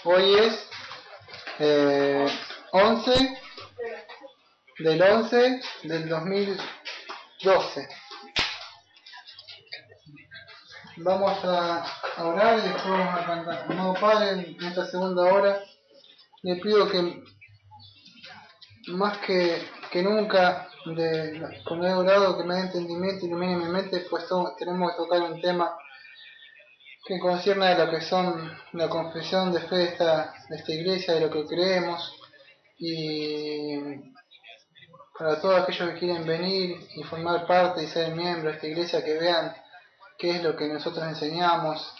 Hoy es 11 del 11 del 2012. Vamos a orar y después vamos a cantar. Amado Padre, en esta segunda hora le pido que más que nunca, cuando he orado, que me dé entendimiento, ilumine mi mente, pues tenemos que tocar un tema que concierne a lo que son la confesión de fe de esta iglesia, de lo que creemos, y para todos aquellos que quieren venir y formar parte y ser miembros de esta iglesia, que vean qué es lo que nosotros enseñamos.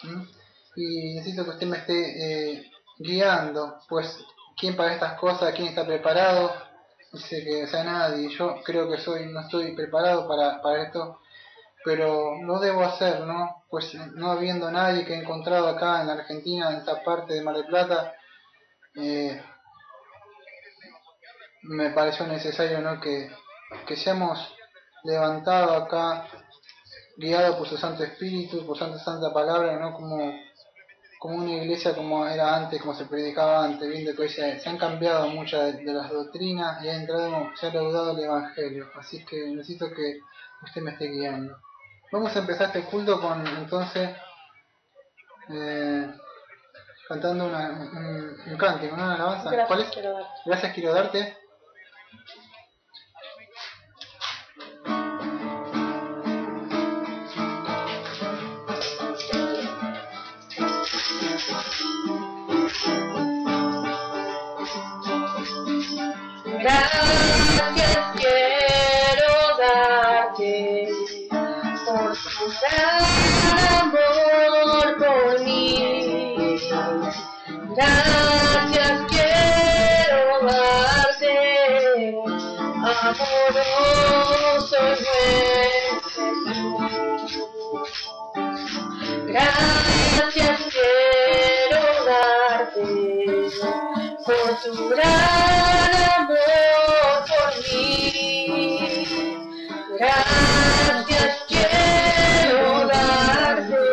Y necesito que usted me esté guiando, pues quién para estas cosas, quién está preparado. Dice que sea nadie. Yo creo que no estoy preparado para esto, pero lo debo hacer, ¿no? Pues no habiendo nadie que he encontrado acá en la Argentina, en esta parte de Mar del Plata, me pareció necesario, ¿no? que seamos levantados acá, guiados por su Santo Espíritu, por Santa Palabra, ¿no? Como una iglesia como era antes, como se predicaba antes, viendo que hoy se han cambiado muchas de las doctrinas y se ha leudado el Evangelio. Así que necesito que usted me esté guiando. Vamos a empezar este culto con, entonces, cantando un cántico, una alabanza. ¿Cuál es? Gracias, quiero darte. Gracias quiero darte por tu gran amor por mí. Gracias quiero darte, amoroso y buen Jesús. Gracias quiero darte por tu gran amor por mí. Gracias quiero darte,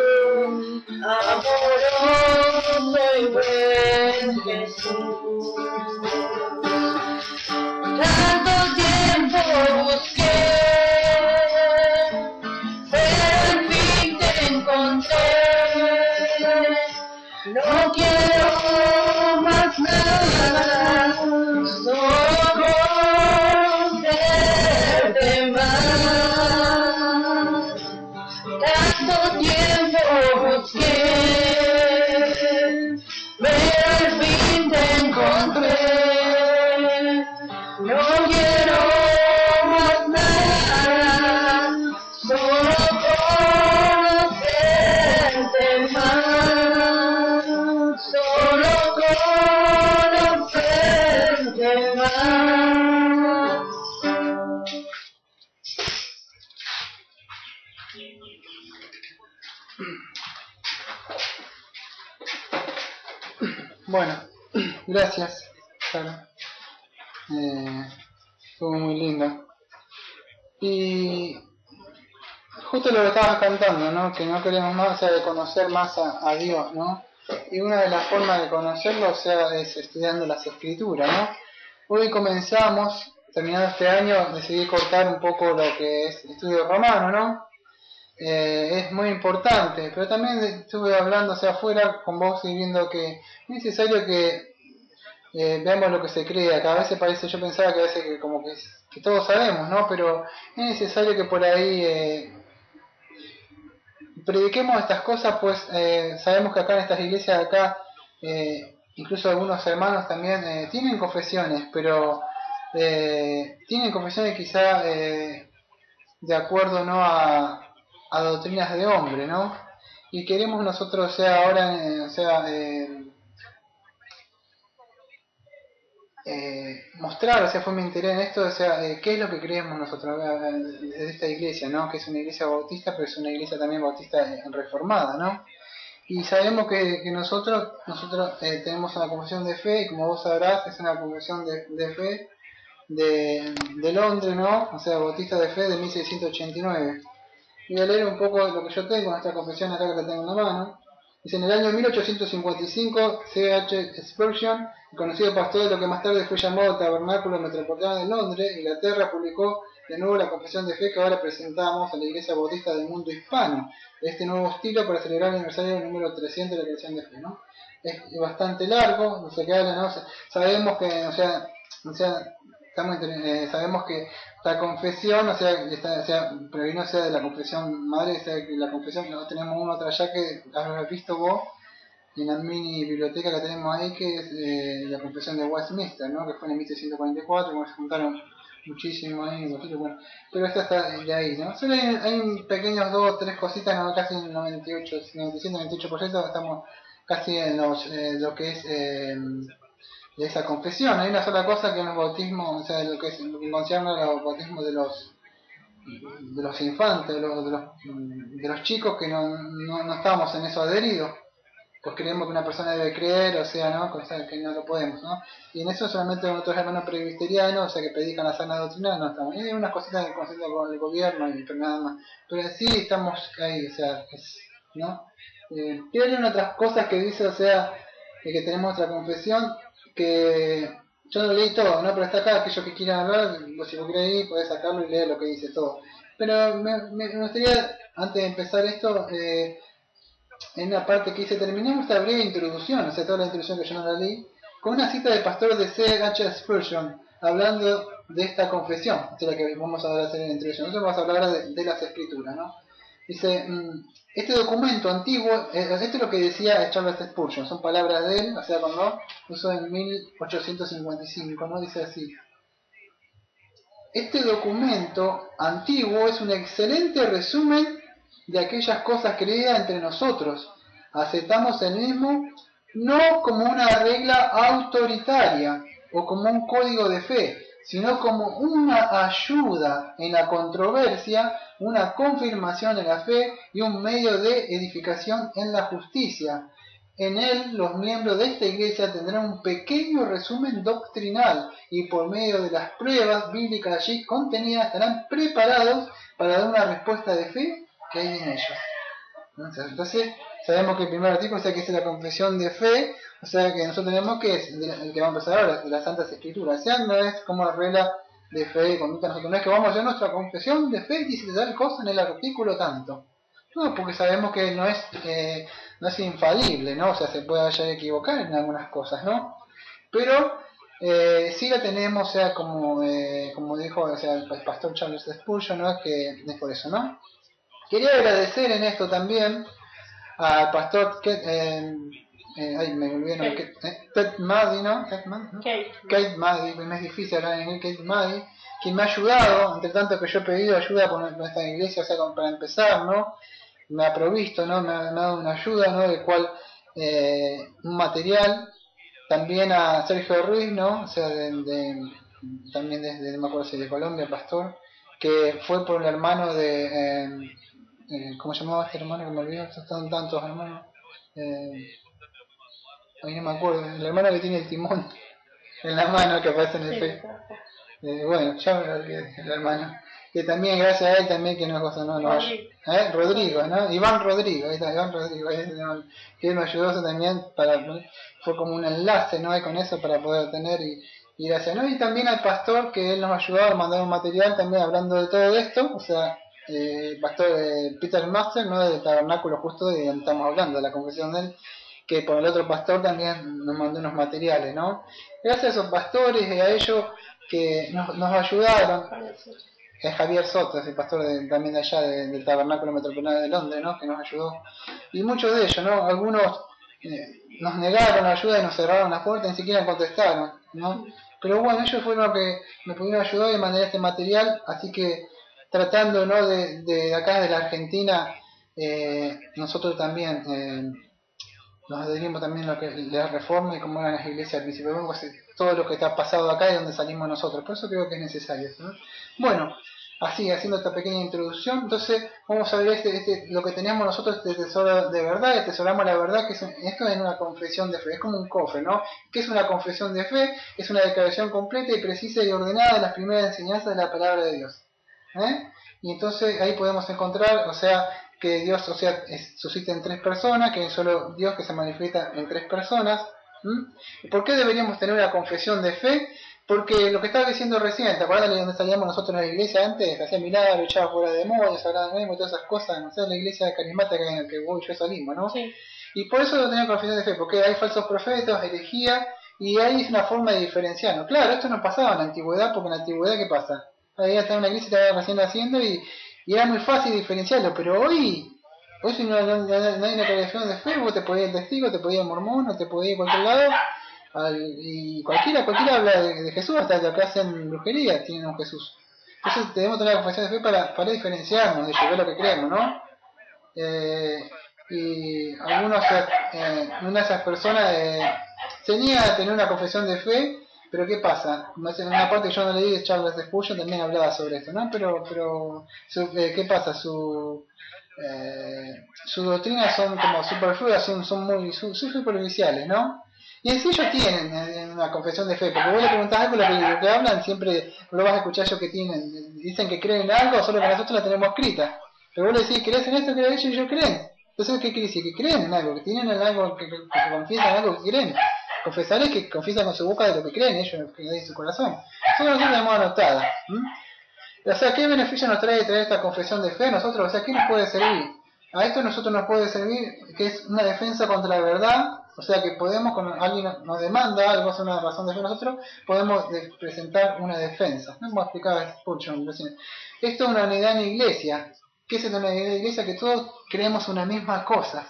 amoroso y buen Jesús. Tanto tiempo busqué, pero al fin te encontré. No quiero más nada, solo conocerte más. Tanto tiempo busqué, pero al fin te encontré. No quiero más nada, solo conocerte más. Solo conocerte más. Bueno, gracias, Sara. Estuvo muy lindo. Y justo lo que estabas cantando, ¿no? Que no queremos más, o sea, de conocer más a Dios, ¿no? Y una de las formas de conocerlo, o sea, es estudiando las Escrituras, ¿no? Hoy comenzamos, terminando este año, decidí cortar un poco lo que es estudio romano, ¿no? Es muy importante, pero también estuve hablando hacia afuera con vos y viendo que es necesario que veamos lo que se crea, que a veces parece, yo pensaba que a veces que todos sabemos, ¿no? Pero es necesario que por ahí prediquemos estas cosas, pues sabemos que acá en estas iglesias de acá, incluso algunos hermanos también tienen confesiones, pero tienen confesiones quizá de acuerdo, ¿no? a doctrinas de hombre, ¿no? Y queremos nosotros, o sea, ahora, mostrar, o sea, fue mi interés en esto, o sea, qué es lo que creemos nosotros de esta iglesia, ¿no? Que es una iglesia bautista, pero es una iglesia también bautista reformada, ¿no? Y sabemos que nosotros tenemos una confesión de fe, y como vos sabrás, es una confesión de fe de Londres, ¿no? O sea, bautista de fe de 1689. Y voy a leer un poco de lo que yo tengo en esta confesión acá, que la tengo en la mano. Dice, en el año 1855, C.H. Spurgeon, el conocido pastor de lo que más tarde fue llamado Tabernáculo Metropolitano de Londres, Inglaterra, publicó de nuevo la confesión de fe que ahora presentamos a la Iglesia Bautista del mundo hispano, de este nuevo estilo para celebrar el aniversario número 300 de la creación de fe, ¿no? Es bastante largo, no sé qué habla, ¿no? Sabemos que, sabemos que la confesión, provino de la confesión madre, que la confesión, no tenemos una otra allá que habrás visto vos, en la mini biblioteca que tenemos ahí, que es la confesión de Westminster, ¿no? Que fue en el 1744, como se juntaron muchísimo ahí, bueno, pero esta está de ahí, ¿no? Solo hay pequeños 2 o 3 cositas, ¿no? Casi en el 97, 98%, estamos casi en lo que es de esa confesión. Hay una sola cosa que en los bautismos, o sea, lo que concierne a los bautismos de los infantes, de los chicos, que no estamos en eso adheridos, pues creemos que una persona debe creer, o sea, ¿no? Cosa que no lo podemos, ¿no? Y en eso solamente otros hermanos presbiterianos, o sea, que predican la sana doctrina, no estamos. Y hay unas cositas que concierto con el gobierno, pero nada más. Pero sí estamos ahí, o sea, ¿no? Tienen otras cosas que dice, o sea, que tenemos otra confesión, que yo no leí todo, ¿no? Pero está acá, aquellos que quieran hablar, si vos querés ir, podés sacarlo y leer lo que dice todo. Pero me gustaría, antes de empezar esto, en una parte que dice, terminemos esta breve introducción, o sea, toda la introducción que yo no la leí, con una cita del pastor de C.H. Spurgeon, hablando de esta confesión, esta es la que vamos a hablar hacer en la introducción. Nosotros vamos a hablar de las escrituras, ¿no? Dice, este documento antiguo, esto es lo que decía Charles Spurgeon, son palabras de él, o sea, cuando puso en 1855, ¿no? Dice así, este documento antiguo es un excelente resumen de aquellas cosas creídas entre nosotros. Aceptamos el mismo no como una regla autoritaria o como un código de fe, sino como una ayuda en la controversia, una confirmación en la fe y un medio de edificación en la justicia. En él los miembros de esta iglesia tendrán un pequeño resumen doctrinal y por medio de las pruebas bíblicas allí contenidas estarán preparados para dar una respuesta de fe que hay en ellos. Entonces sabemos que el primer artículo, o sea, que es la confesión de fe, o sea, que nosotros tenemos que es el que vamos a empezar ahora, de las Santas Escrituras. O sea, no es como regla de fe y conducta, nosotros no es que vamos a hacer nuestra confesión de fe y dice tal cosa en el artículo tanto. No, porque sabemos que no es infalible, ¿no? O sea, se puede llegar a equivocar en algunas cosas, ¿no? Pero sí la tenemos, o sea, como dijo, o sea, el pastor Charles Spurgeon, ¿no? Que es por eso, ¿no? Quería agradecer en esto también al pastor me olvidé, ¿no? Ted Maddy, ¿no? Kate Maddy, me es difícil hablar en él, Kate Maddy, quien me ha ayudado, entre tanto que yo he pedido ayuda por esta iglesia, o sea, para empezar, ¿no? Me ha provisto, ¿no? Me ha dado una ayuda, ¿no? De cual un material, también a Sergio Ruiz, ¿no? O sea, también desde, no me acuerdo si de Colombia, pastor, que fue por el hermano de ¿cómo se llamaba este hermano? Que me olvidó, están tantos hermanos. Ahí no me acuerdo, el hermano que tiene el timón en la mano que aparece en el Facebook. Bueno, ya me olvidé, el hermano. Que también, gracias a él, también que no Rodrigo, ¿no? Iván Rodrigo, ahí está, Iván Rodrigo, que él me ayudó también fue como un enlace, ¿no? Con eso para poder tener y gracias, ¿no? Y también al pastor que él nos ayudó a mandar un material también hablando de todo esto, o sea, pastor Peter Master, ¿no? Del tabernáculo justo de donde estamos hablando, de la confesión de él, que por el otro pastor también nos mandó unos materiales, ¿no? Gracias a esos pastores y a ellos que nos ayudaron. Es Javier Soto, es el pastor también de allá del Tabernáculo Metropolitano de Londres, ¿no? Que nos ayudó. Y muchos de ellos, ¿no? Algunos nos negaron ayuda y nos cerraron las puertas, ni siquiera contestaron, ¿no? Pero bueno, ellos fueron los que me pudieron ayudar y mandar este material, así que tratando, ¿no? de acá de la Argentina, nosotros también nos adherimos también a lo que la reforma y cómo eran las iglesias al principio, todo lo que está pasado acá y donde salimos nosotros, por eso creo que es necesario, ¿no? Bueno, así, haciendo esta pequeña introducción, entonces vamos a ver lo que tenemos nosotros, este tesoro de verdad, atesoramos la verdad, que esto es una confesión de fe, es como un cofre, ¿no? ¿Qué es una confesión de fe? Es una declaración completa y precisa y ordenada de las primeras enseñanzas de la palabra de Dios, Y entonces ahí podemos encontrar, o sea, que Dios, o sea, suscita en 3 personas, que es solo Dios que se manifiesta en 3 personas. ¿Y por qué deberíamos tener una confesión de fe? Porque lo que estaba diciendo recién, ¿te acuerdas de donde salíamos nosotros en la iglesia antes? Hacía milagros, echaba fuera demonios, hablaba de todas esas cosas, no sé, la iglesia carismática en la que vos y yo salimos, ¿no? Sí. Y por eso no tenía confesión de fe, porque hay falsos profetas, herejía, y ahí es una forma de diferenciarnos. Claro, esto no pasaba en la antigüedad, porque en la antigüedad, ¿qué pasa? Ahí estaba una iglesia que estaba recién haciendo y era muy fácil diferenciarlo, pero hoy si no hay una confesión de fe, vos te podías ir al testigo, te podías ir al mormón, o te podías ir a cualquier lado, y cualquiera habla de Jesús, hasta que acá hacen brujería, tienen un Jesús. Entonces debemos tener la confesión de fe para diferenciarnos, de llevar lo que creemos, ¿no? Y algunos, una de esas personas se niega a tener una confesión de fe, pero ¿qué pasa? En una parte que yo no leí, Charles Spurgeon también hablaba sobre esto, ¿no? Pero ¿qué pasa? Sus doctrinas son como superfluas, son muy superficiales, ¿no? Y en sí ellos tienen una confesión de fe, porque vos le preguntás algo, lo que hablan siempre lo vas a escuchar ellos que tienen, dicen que creen en algo, solo que nosotros la tenemos escrita. Pero vos le decís, ¿crees en esto? ¿Crees en ellos? Y ellos creen. Entonces, ¿qué quiere decir? Que creen en algo, que tienen en algo, que confiesan en algo que creen. Confesar es que confiesan con su boca de lo que creen ellos, que hay en su corazón. Eso nosotros tenemos anotada. O sea, ¿qué beneficio nos trae esta confesión de fe a nosotros? O sea, ¿qué nos puede servir? A esto nosotros nos puede servir, que es una defensa contra la verdad. O sea, que podemos, cuando alguien nos demanda algo, es una razón de fe, nosotros podemos presentar una defensa. ¿No? Como explicaba Spurgeon recién. Esto es una unidad en la iglesia. ¿Qué es una unidad en la iglesia? Que todos creemos una misma cosa.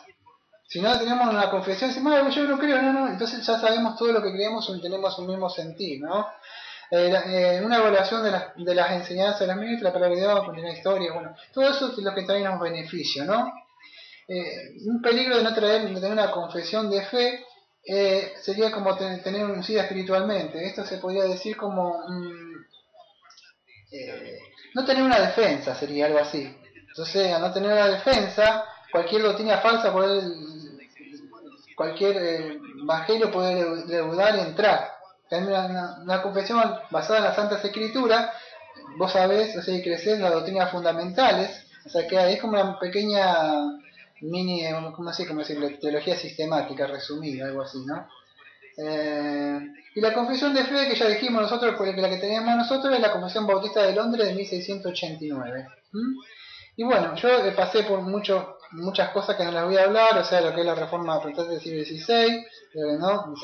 Si no tenemos una confesión, decimos, yo no creo, no, entonces ya sabemos todo lo que creemos y tenemos un mismo sentir, ¿no? Una evaluación de las enseñanzas de las ministras, la palabra de Dios, la historia, bueno, todo eso es lo que trae un beneficio, ¿no? Un peligro de no tener una confesión de fe sería como tener un SIDA espiritualmente. Esto se podría decir como no tener una defensa, sería algo así. Entonces, al no tener una defensa, cualquier doctrina falsa, cualquier evangelio puede leudar y entrar. Una confesión basada en las Santas Escrituras, vos sabés, o sea, y crecés las doctrinas fundamentales, o sea, que es como una pequeña mini, ¿cómo decirlo? Teología sistemática resumida, algo así, ¿no? Y la confesión de fe que ya dijimos nosotros, porque la que teníamos nosotros es la Confesión Bautista de Londres de 1689. Y bueno, yo pasé por muchas cosas que no las voy a hablar, o sea, lo que es la Reforma Protestante del siglo XVI, ¿no? O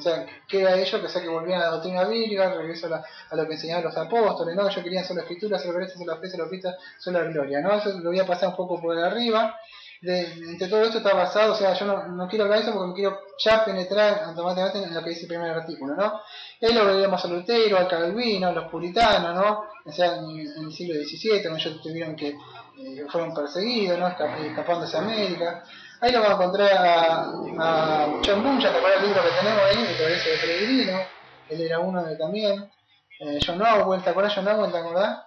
sea, ¿qué era ello? Que, o sea, que volvían a la doctrina bíblica, regreso a lo que enseñaban los apóstoles, ¿no? Ellos querían solo escritura, solo gracia, solo fe, solo Cristo, solo la gloria, ¿no? Eso lo voy a pasar un poco por arriba. Entre todo esto está basado, o sea, yo no quiero hablar de eso porque me quiero ya penetrar automáticamente en lo que dice el primer artículo, ¿no? Y ahí lo veríamos a Lutero, a Calvino, a los puritanos, ¿no? O sea, en el siglo XVII, cuando ellos tuvieron que fueron perseguidos, ¿no? Escapándose a América. Ahí lo vamos a encontrar a John Bunyan, ¿te acuerdas el libro que tenemos ahí? El Progreso de Peregrino, él era uno de también. John Owen, ¿te acuerdas John Owen? ¿Te acordás?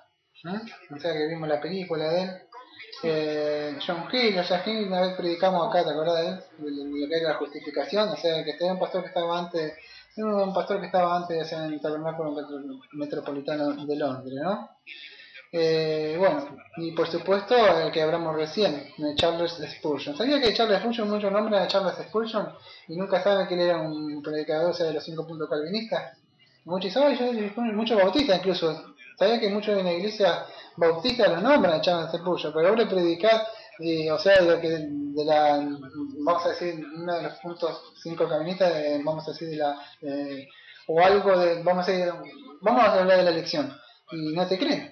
O sea, que vimos la película de él. John Hill, una vez predicamos acá, ¿te acordás de él? De lo que era la justificación, o sea, que tenía un pastor que estaba antes, o sea, en el tabernáculo metropolitano de Londres, ¿no? Bueno, y por supuesto el que hablamos recién, Charles Spurgeon. ¿Sabía que Charles Spurgeon muchos nombran a Charles Spurgeon y nunca saben que él era un predicador, o sea, de los 5 puntos calvinistas? Muchos bautistas incluso. ¿Sabía que muchos en la iglesia bautista lo nombran a Charles Spurgeon? Pero ahora predicar, o sea, vamos a decir, uno de los puntos 5 calvinistas, vamos a decir, o algo de, vamos a hablar de la elección, y no te creen.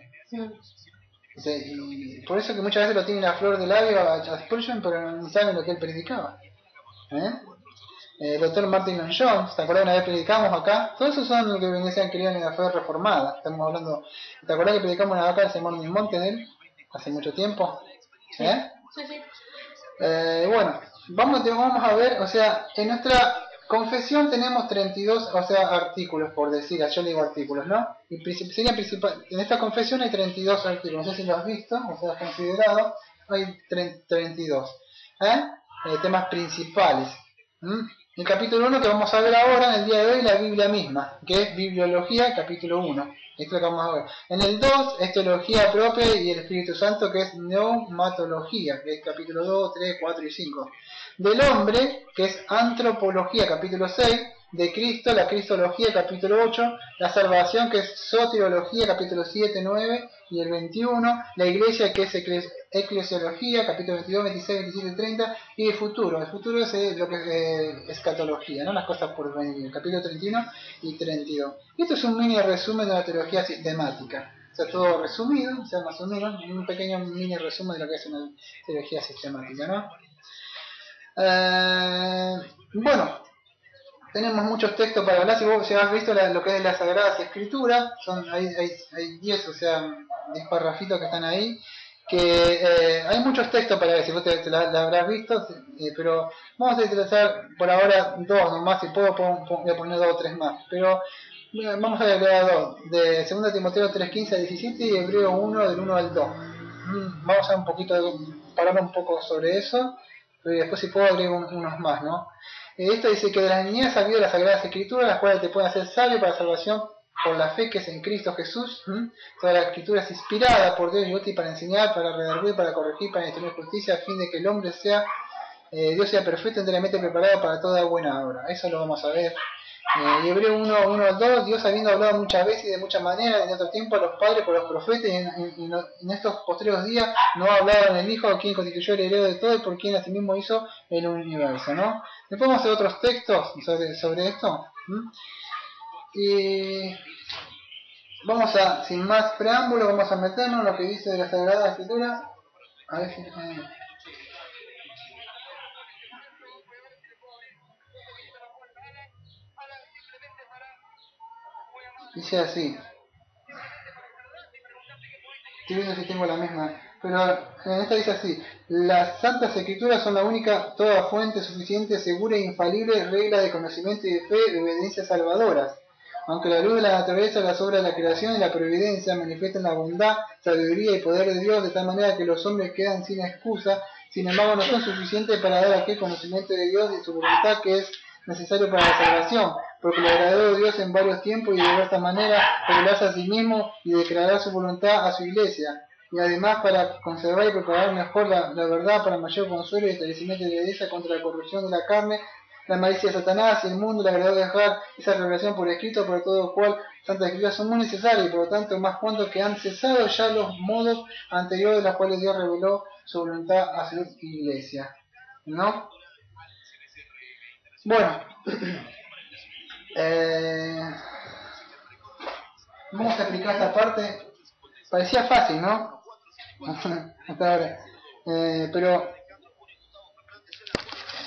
O sea, y por eso que muchas veces lo tienen a flor de labio a Spurgeon, pero no saben lo que él predicaba. El doctor Martin Lloyd Jones, ¿te acuerdas una vez predicamos acá? Todos esos son los que venían querían en la fe reformada. Estamos hablando, ¿te acuerdas que predicamos acá el Sermón del Monte de él? Hace mucho tiempo. Sí, sí. Bueno, vamos a ver, o sea, en nuestra confesión tenemos 32, o sea, artículos, por decir, yo le digo artículos, ¿no? Y en esta confesión hay 32 artículos, no sé si lo has visto, o sea, has considerado, hay 32. Temas principales. El capítulo 1 que vamos a ver ahora, en el día de hoy, la Biblia misma, que es Bibliología, capítulo 1. Esto es lo que vamos a ver. En el 2 es Teología propia y el Espíritu Santo, que es Neumatología, que es capítulo 2, 3, 4 y 5. Del hombre, que es Antropología, capítulo 6. De Cristo, la Cristología, capítulo 8. La salvación, que es Soteriología, capítulo 7, 9 y el 21. La iglesia, que es Eclesiología, capítulo 22, 26, 27, 30. Y el futuro es lo que es escatología, ¿no? Las cosas por venir, capítulo 31 y 32. Y esto es un mini resumen de la teología sistemática. O sea, todo resumido, o sea, más o menos, un pequeño mini resumen de lo que es una teología sistemática, ¿no? Bueno, tenemos muchos textos para hablar. Si has visto lo que es las Sagradas Escrituras, hay 10, o sea, 10 parrafitos que están ahí, que hay muchos textos para ver, si vos te la habrás visto, pero vamos a utilizar por ahora 2 nomás, si puedo voy a poner 2 o 3 más, pero vamos a leer 2, de 2 Timoteo 3, 15 a 17 y Hebreo 1, del 1 al 2. Vamos a parar un poco sobre eso, pero después si puedo agrego unos más, ¿no? Esto dice que de la niñez ha habido las Sagradas Escrituras, las cuales te pueden hacer sabio para la salvación por la fe que es en Cristo Jesús. Toda la Escritura es inspirada por Dios y útil para enseñar, para redarguir, para corregir, para instruir justicia, a fin de que el hombre Dios sea perfecto, enteramente preparado para toda buena obra. Eso lo vamos a ver. Y Hebreo 1 al 2, Dios habiendo hablado muchas veces y de muchas maneras en otro tiempo a los padres por los profetas, y en estos posteriores días no ha hablado en el Hijo, a quien constituyó el heredero de todo y por quien asimismo hizo el universo, ¿no? Después vamos a hacer otros textos sobre esto. Y vamos sin más preámbulo, vamos a meternos en lo que dice de la Sagrada Escritura. A ver si... dice así. Estoy viendo si tengo la misma, pero en esta dice así: las Santas Escrituras son la única, toda fuente suficiente, segura e infalible regla de conocimiento y de fe, de obediencia salvadoras. Aunque la luz de la naturaleza, las obras de la creación y la providencia manifiestan la bondad, sabiduría y poder de Dios de tal manera que los hombres quedan sin excusa, sin embargo no son suficientes para dar aquel conocimiento de Dios y su voluntad que es necesario para la salvación, porque le agradó a Dios en varios tiempos y de diversas maneras revelarse a sí mismo y declarar su voluntad a su iglesia, y además para conservar y preparar mejor la verdad para mayor consuelo y establecimiento de la iglesia contra la corrupción de la carne, la malicia de Satanás y el mundo. Le agradó dejar esa revelación por escrito, por todo lo cual Santas Escrituras son muy necesarias, y por lo tanto más cuanto que han cesado ya los modos anteriores de los cuales Dios reveló su voluntad a su iglesia, ¿no? Bueno, vamos a explicar esta parte. Parecía fácil, ¿no? Hasta ahora. Pero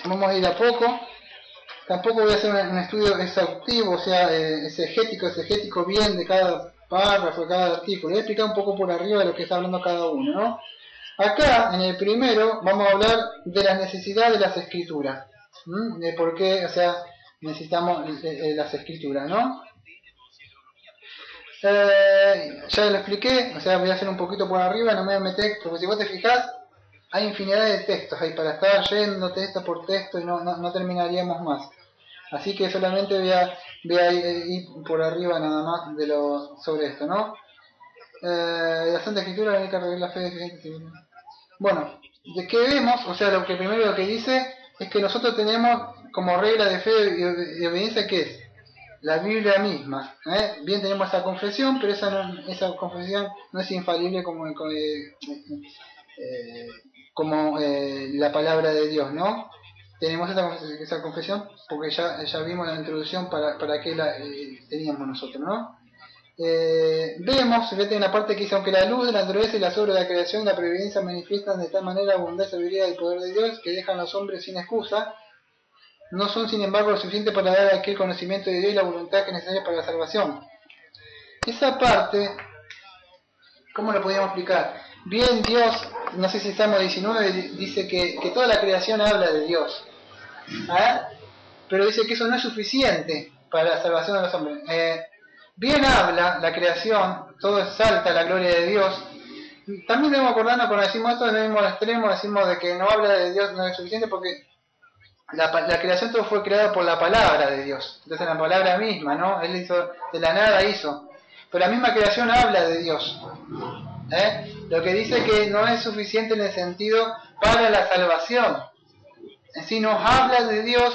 vamos a ir a poco. Tampoco voy a hacer un estudio exhaustivo, o sea, exegético bien de cada párrafo, de cada artículo. Voy a explicar un poco por arriba de lo que está hablando cada uno, ¿no? Acá, en el primero, vamos a hablar de la necesidad de las escrituras. De por qué, o sea, necesitamos las escrituras, ¿no? Ya lo expliqué, o sea, voy a hacer un poquito por arriba, no me voy a meter, porque si vos te fijás, hay infinidad de textos ahí para estar yendo texto por texto y no terminaríamos más. Así que solamente voy a ir por arriba nada más sobre esto, ¿no? La Santa Escritura, la única regla la fe de creyentes. Bueno, de que vemos, o sea, lo que dice es que nosotros tenemos como regla de fe y obediencia, ¿qué es? La Biblia misma. Bien, tenemos esa confesión, pero esa confesión no es infalible como la palabra de Dios, ¿no? Tenemos esa confesión porque ya vimos la introducción para qué la teníamos nosotros, ¿no? Vemos, fíjate en la parte que dice: aunque la luz de la naturaleza y las obras de la creación y la providencia manifiestan de tal manera la bondad, sabiduría y el poder de Dios que dejan a los hombres sin excusa, no son sin embargo lo suficiente para dar aquel conocimiento de Dios y la voluntad que es necesaria para la salvación. Esa parte, ¿cómo lo podríamos explicar? Bien, Dios, no sé si Salmo 19 dice que toda la creación habla de Dios, pero dice que eso no es suficiente para la salvación de los hombres. Bien habla la creación, todo exalta la gloria de Dios. También debemos acordarnos cuando decimos esto, en el mismo extremo, decimos de que no habla de Dios, no es suficiente, porque la creación todo fue creado por la palabra de Dios. Entonces la palabra misma, ¿no? Él hizo, de la nada hizo. Pero la misma creación habla de Dios. Lo que dice que no es suficiente en el sentido para la salvación. En sí nos habla de Dios,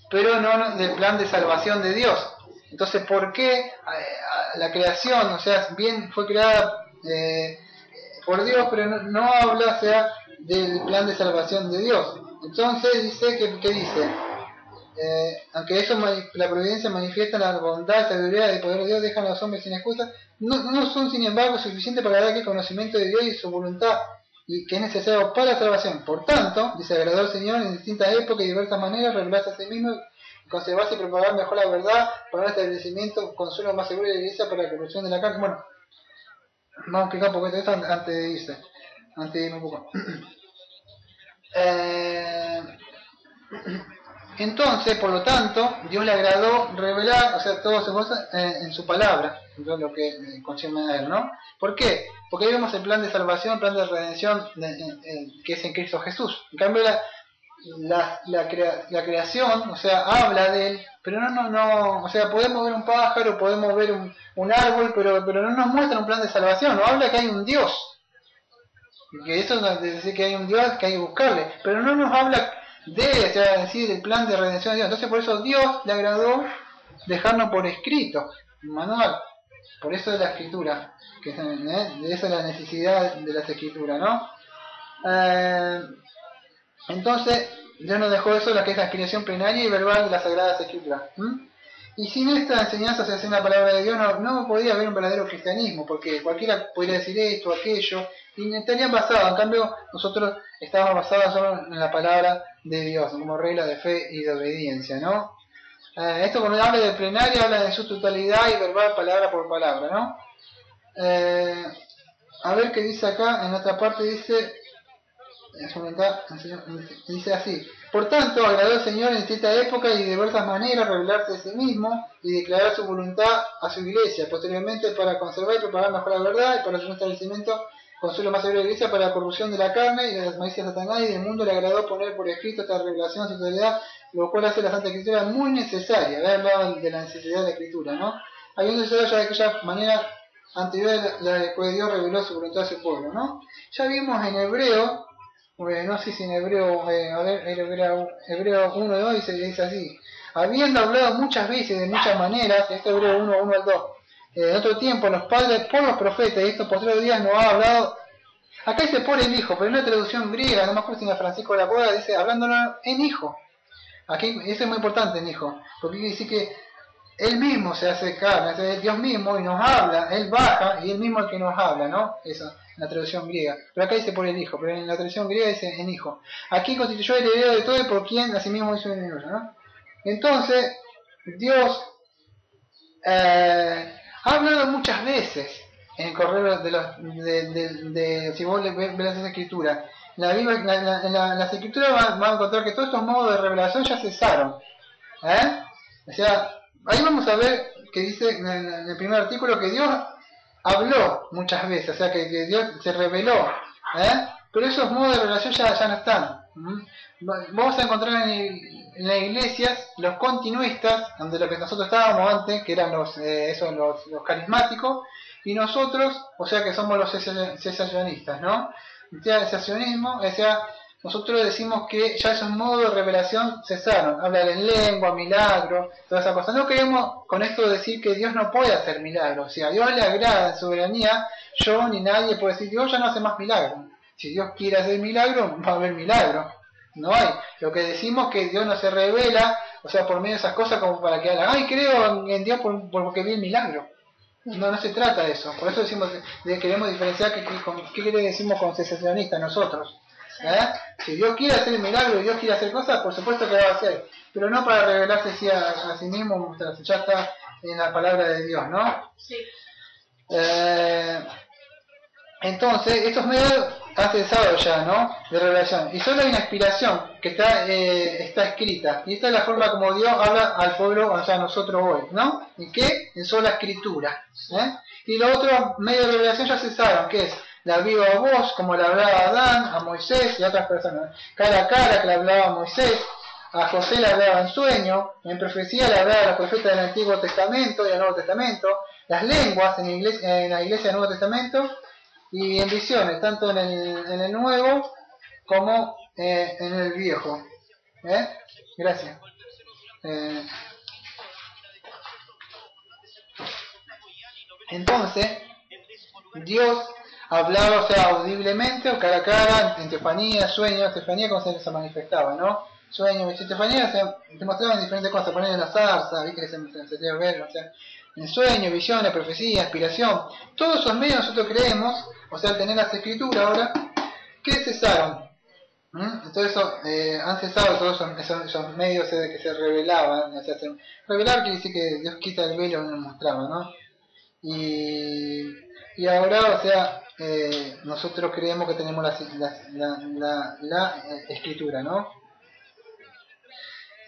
pero no del plan de salvación de Dios. Entonces, ¿por qué la creación, o sea, bien fue creada por Dios, pero no habla, o sea, del plan de salvación de Dios? Entonces dice ¿qué dice? Aunque eso la providencia manifiesta la bondad, sabiduría y el poder de Dios, dejan a los hombres sin excusa, no son sin embargo suficientes para dar el conocimiento de Dios y su voluntad, y que es necesario para la salvación. Por tanto, dice, agradó al Señor en distintas épocas y diversas maneras, revelarse a sí mismo, conservarse y propagar mejor la verdad, para el establecimiento, consuelo más seguro de la iglesia, para la corrupción de la carne. Bueno, vamos a explicar un poquito esto antes de irse, antes de irme un poco. Entonces, por lo tanto, Dios le agradó revelar, o sea, todas sus cosas en su palabra, entonces lo que concierne a él, ¿no? ¿Por qué? Porque ahí vemos el plan de salvación, el plan de redención que es en Cristo Jesús. En cambio, la creación, o sea, habla de él, pero no, o sea, podemos ver un pájaro, podemos ver un árbol, pero no nos muestra un plan de salvación, no habla que hay un Dios. Que eso es decir que hay un Dios que hay que buscarle, pero no nos habla o sea, decir el plan de redención de Dios. Entonces por eso Dios le agradó dejarnos por escrito, un manual. Por eso de la escritura, que de eso es la necesidad de las escrituras, ¿no? Entonces Dios nos dejó eso, la que es la expiación plenaria y verbal de las sagradas escrituras. Y sin esta enseñanza, se hace una palabra de Dios, no podría haber un verdadero cristianismo, porque cualquiera podría decir esto, aquello, y estarían basados. En cambio, nosotros estamos basados solo en la palabra de Dios, como regla de fe y de obediencia, ¿no? Esto cuando habla de plenaria, habla de su totalidad y verbal palabra por palabra, ¿no? A ver qué dice acá, en otra parte dice así: por tanto, agradó al Señor en cierta época y de diversas maneras revelarse a sí mismo y declarar su voluntad a su iglesia, posteriormente para conservar y preparar mejor la verdad y para su establecimiento consuelo más seguro de la iglesia para la corrupción de la carne y de las malicias de Satanás, y del mundo le agradó poner por escrito esta revelación de su totalidad, lo cual hace la Santa Escritura muy necesaria. Había hablado de la necesidad de la Escritura, ¿no? Habiendo sido ya de aquella manera anterior, después Dios reveló su voluntad a su pueblo, ¿no? Ya vimos en Hebreo, no sé si en Hebreo, a ver, Hebreo 1:2 dice así: habiendo hablado muchas veces de muchas maneras, este Hebreo 1:1 al 2, en otro tiempo los padres por los profetas, y estos posteriores días nos ha hablado. Acá dice por el hijo, pero en una traducción griega, no me acuerdo si en la Francisco de la Boda, dice hablándolo en hijo. Aquí eso es muy importante, en hijo, porque quiere decir que él mismo se hace carne, es Dios mismo y nos habla, él baja y él mismo es el que nos habla, ¿no? Eso, en la traducción griega. Pero acá dice por el hijo, pero en la traducción griega dice en hijo. Aquí constituyó el heredero de todo y por quien asimismo hizo el universo, ¿no? Entonces, Dios ha hablado muchas veces en el correo de si vos ves las escrituras. En las escrituras van a encontrar que todos estos modos de revelación ya cesaron. O sea, ahí vamos a ver que dice en el primer artículo que Dios habló muchas veces, o sea que Dios se reveló, pero esos modos de revelación ya no están. Vamos a encontrar en las iglesias los continuistas, donde lo que nosotros estábamos antes, que eran los carismáticos, y nosotros, o sea que somos los cesacionistas, ¿no? O sea, el cesacionismo, o sea, nosotros decimos que ya esos modos de revelación cesaron, hablar en lengua, milagros, todas esas cosas. No queremos con esto decir que Dios no puede hacer milagros. Si a Dios le agrada en soberanía, yo ni nadie puede decir Dios ya no hace más milagros. Si Dios quiere hacer milagros, va a haber milagros. No hay. Lo que decimos es que Dios no se revela, o sea, por medio de esas cosas como para que hagan, ay, creo en Dios porque vi el milagro. No se trata de eso. Por eso decimos, queremos diferenciar qué decimos con cesacionistas nosotros. Si Dios quiere hacer el milagro y Dios quiere hacer cosas, por supuesto que lo va a hacer, pero no para revelarse a sí mismo, ya está en la palabra de Dios, ¿no? Sí. Entonces, estos medios han cesado ya, ¿no? De revelación. Y solo hay una inspiración que está escrita. Y esta es la forma como Dios habla al pueblo, o sea, a nosotros hoy, ¿no? ¿En qué? En sola escritura. Y los otros medios de revelación ya cesaron, que es la viva voz, como le hablaba a Adán, a Moisés y a otras personas. Cara a cara, que le hablaba a Moisés, a José le hablaba en sueño, en profecía le hablaba a los profetas del Antiguo Testamento y del Nuevo Testamento, las lenguas en la iglesia del Nuevo Testamento y en visiones, tanto en el Nuevo como en el Viejo. Gracias. Entonces, Dios hablaba, o sea, audiblemente o cara a cara, en teofanía, sueños, teofanía como se manifestaba, ¿no? Sueños, teofanía se mostraban diferentes cosas, poner en la zarza, viste que se debe ver, o sea, en sueños, visiones, profecía, inspiración, todos esos medios nosotros creemos, o sea, al tener las escrituras ahora, que cesaron. Entonces han cesado todos esos medios que se revelaban, o sea, revelar quiere decir que Dios quita el velo y nos mostraba, ¿no? Y ahora, o sea, nosotros creemos que tenemos la escritura, ¿no?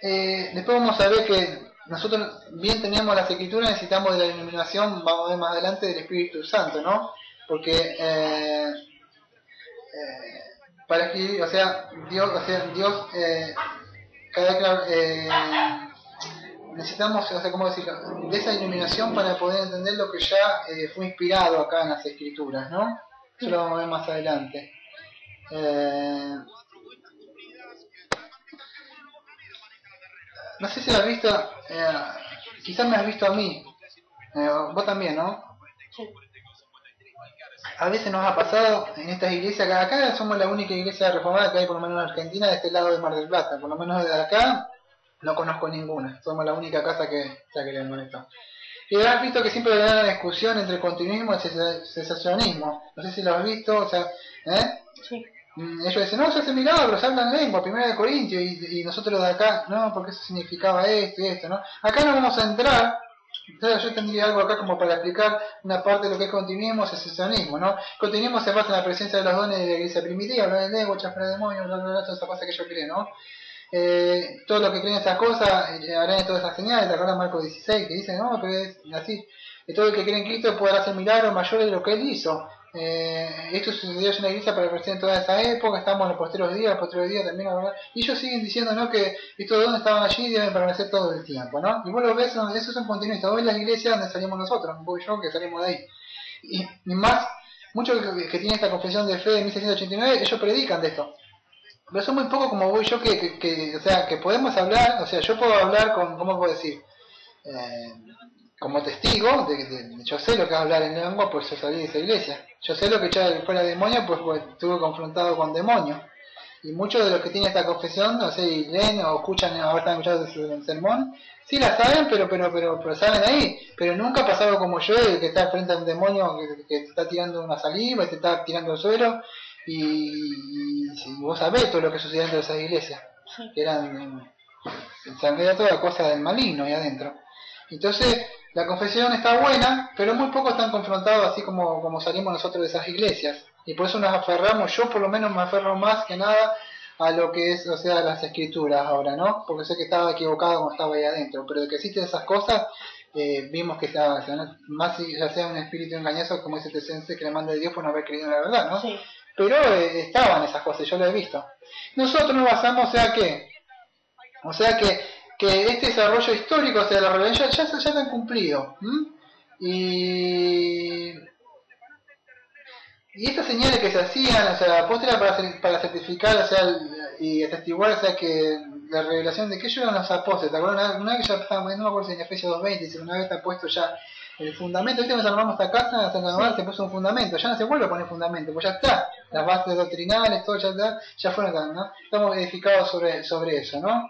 Después vamos a ver que nosotros bien teníamos las escrituras, necesitamos de la iluminación, vamos a ver más adelante, del Espíritu Santo, ¿no? Porque para escribir, o sea, Dios cada necesitamos, o sea, ¿cómo decirlo? De esa iluminación para poder entender lo que ya fue inspirado acá en las escrituras, ¿no? Eso lo vamos a ver más adelante. No sé si lo has visto, quizás me has visto a mí, vos también, ¿no? Sí. A veces nos ha pasado en estas iglesias, acá somos la única iglesia reformada que hay por lo menos en Argentina de este lado de Mar del Plata, por lo menos de acá no conozco ninguna, somos la única casa que le molesta. Y has visto que siempre hay una discusión entre el continuismo y el cesacionismo, no sé si lo has visto, o sea, Sí. ellos dicen, no, se hace milagros, hablan lengua, 1 Corintios, y nosotros de acá, no, porque eso significaba esto y esto, ¿no? Acá no vamos a entrar. Entonces yo tendría algo acá como para explicar una parte de lo que es continuismo y cesacionismo, ¿no? Continuismo se basa en la presencia de los dones de la iglesia primitiva, hablar en lengua, echar fuera demonios, bla, bla, bla, todas esas cosas que yo creo, ¿no? Todos los que creen esas cosas harán de todas esas señales, ¿te acuerdas Marcos 16? Que dice, no, pero es así, todo el que cree en Cristo podrá hacer milagros mayores de lo que él hizo. Esto sucedió en la iglesia para el en toda esa época, estamos en los posteriores días también, la verdad, y ellos siguen diciendo, ¿no?, que estos dones estaban allí y deben permanecer todo el tiempo, ¿no? Y vos lo ves, esos son continuistas, vos ves las iglesias donde salimos nosotros, vos y yo, que salimos de ahí, y más, muchos que tienen esta confesión de fe de 1689, ellos predican de esto. Pero son muy pocos como vos y yo o sea, que podemos hablar, o sea, yo puedo hablar con, ¿cómo puedo decir? Como testigo, yo sé lo que es hablar en lengua, pues yo salí de esa iglesia. Yo sé lo que echar fuera demonio, pues estuve confrontado con demonios. Y muchos de los que tienen esta confesión, no sé, y leen o escuchan, ahora están escuchando el sermón, sí la saben, pero saben ahí. Pero nunca ha pasado como yo, el que está frente a un demonio que te está tirando una saliva, te está tirando al suelo, y vos sabés todo lo que sucedía dentro de esas iglesias. Sí. Que eran, era toda cosa del maligno ahí adentro. Entonces, la confesión está buena, pero muy pocos están confrontados así como salimos nosotros de esas iglesias. Y por eso nos aferramos, yo por lo menos me aferro más que nada a lo que es, o sea, las escrituras ahora, ¿no? Porque sé que estaba equivocado cuando estaba ahí adentro, pero de que existen esas cosas, vimos que estaba, más ya sea un espíritu engañoso, como dice Tesense, que le manda de Dios por no haber creído en la verdad, ¿no? Sí. Pero estaban esas cosas, yo lo he visto. Nosotros nos basamos, o sea que este desarrollo histórico, o sea, la revelación ya se han cumplido. Y estas señales que se hacían, o sea, la apóstola para certificar, o sea, y atestiguar, o sea, que la revelación de que ellos eran los apóstoles, ¿te acuerdas? Una vez que ya estábamos, no me acuerdo si en Efesios 2.20, dice, una vez está puesto ya el fundamento, ahorita nos armamos esta casa, hasta Canadá se puso un fundamento, ya no se vuelve a poner fundamento, pues ya está, las bases doctrinales, todo ya está, ya fueron, ¿no? Estamos edificados sobre eso, ¿no?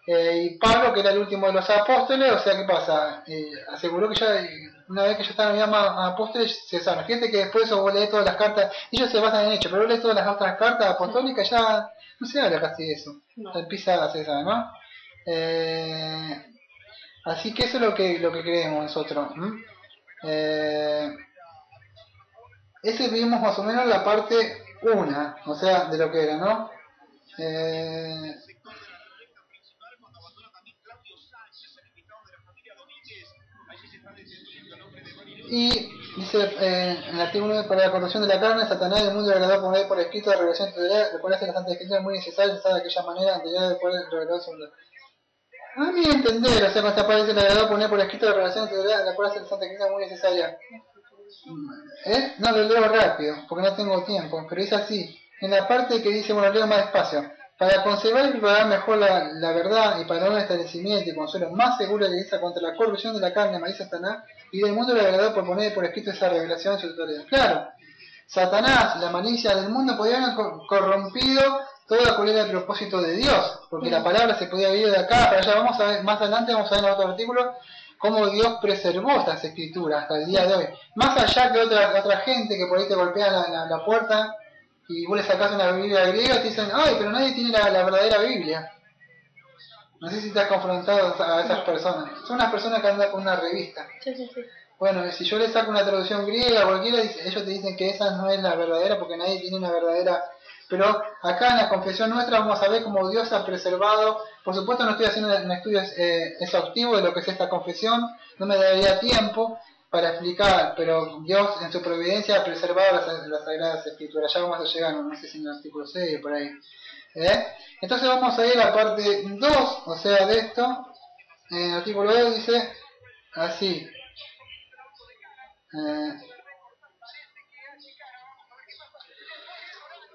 Y Pablo, que era el último de los apóstoles, o sea, ¿qué pasa? Aseguró que ya, una vez que ya estaban los apóstoles, cesaron. Fíjate que después vos lees todas las cartas, ellos se basan en hechos, pero vos lees todas las otras cartas apostólicas, ya no se habla casi de eso. No. Ya empieza a cesar, ¿no? Así que eso es lo que creemos nosotros. Ese vimos más o menos la parte 1, o sea, de lo que era, ¿no? Y Dice en el artículo 9, para la corrupción de la carne, Satanás y el mundo le agradó poner por escrito la revelación de recuerda que la Santa Escritura es muy necesaria de aquella manera anterior de poder revelar sobre la... A mi entender, o sea, cuando esta parte le agradó poner por escrito la revelación de la cual la Santa Escritura es muy necesaria. No, lo leo rápido, porque no tengo tiempo, pero es así. En la parte que dice, bueno, leo más despacio. Para conservar y preparar mejor la verdad y para un establecimiento y consuelo más seguro de la Iglesia contra la corrupción de la carne, maíz Satanás, y del mundo le agradó por poner por escrito esa revelación en su totalidad. Claro, Satanás, la malicia del mundo, podían haber corrompido toda cual era el propósito de Dios, porque la palabra se podía vivir de acá para allá. Vamos a ver, más adelante vamos a ver en otro artículo cómo Dios preservó estas escrituras hasta el día de hoy. Más allá que otra gente que por ahí te golpea la puerta y vos le sacás una Biblia griega y te dicen, ay, pero nadie tiene la verdadera Biblia. No sé si te has confrontado a esas personas. Son unas personas que andan con una revista. Sí. Bueno, si yo le saco una traducción griega o cualquiera, ellos te dicen que esa no es la verdadera porque nadie tiene una verdadera. Pero acá en la confesión nuestra vamos a ver cómo Dios ha preservado. Por supuesto no estoy haciendo un estudio exhaustivo de lo que es esta confesión, no me daría tiempo para explicar, pero Dios en su providencia ha preservado las Sagradas Escrituras. Ya vamos a llegar, no sé si en el artículo 6 o por ahí. Entonces vamos a ir a la parte 2, o sea, de esto. En el artículo 2 dice así.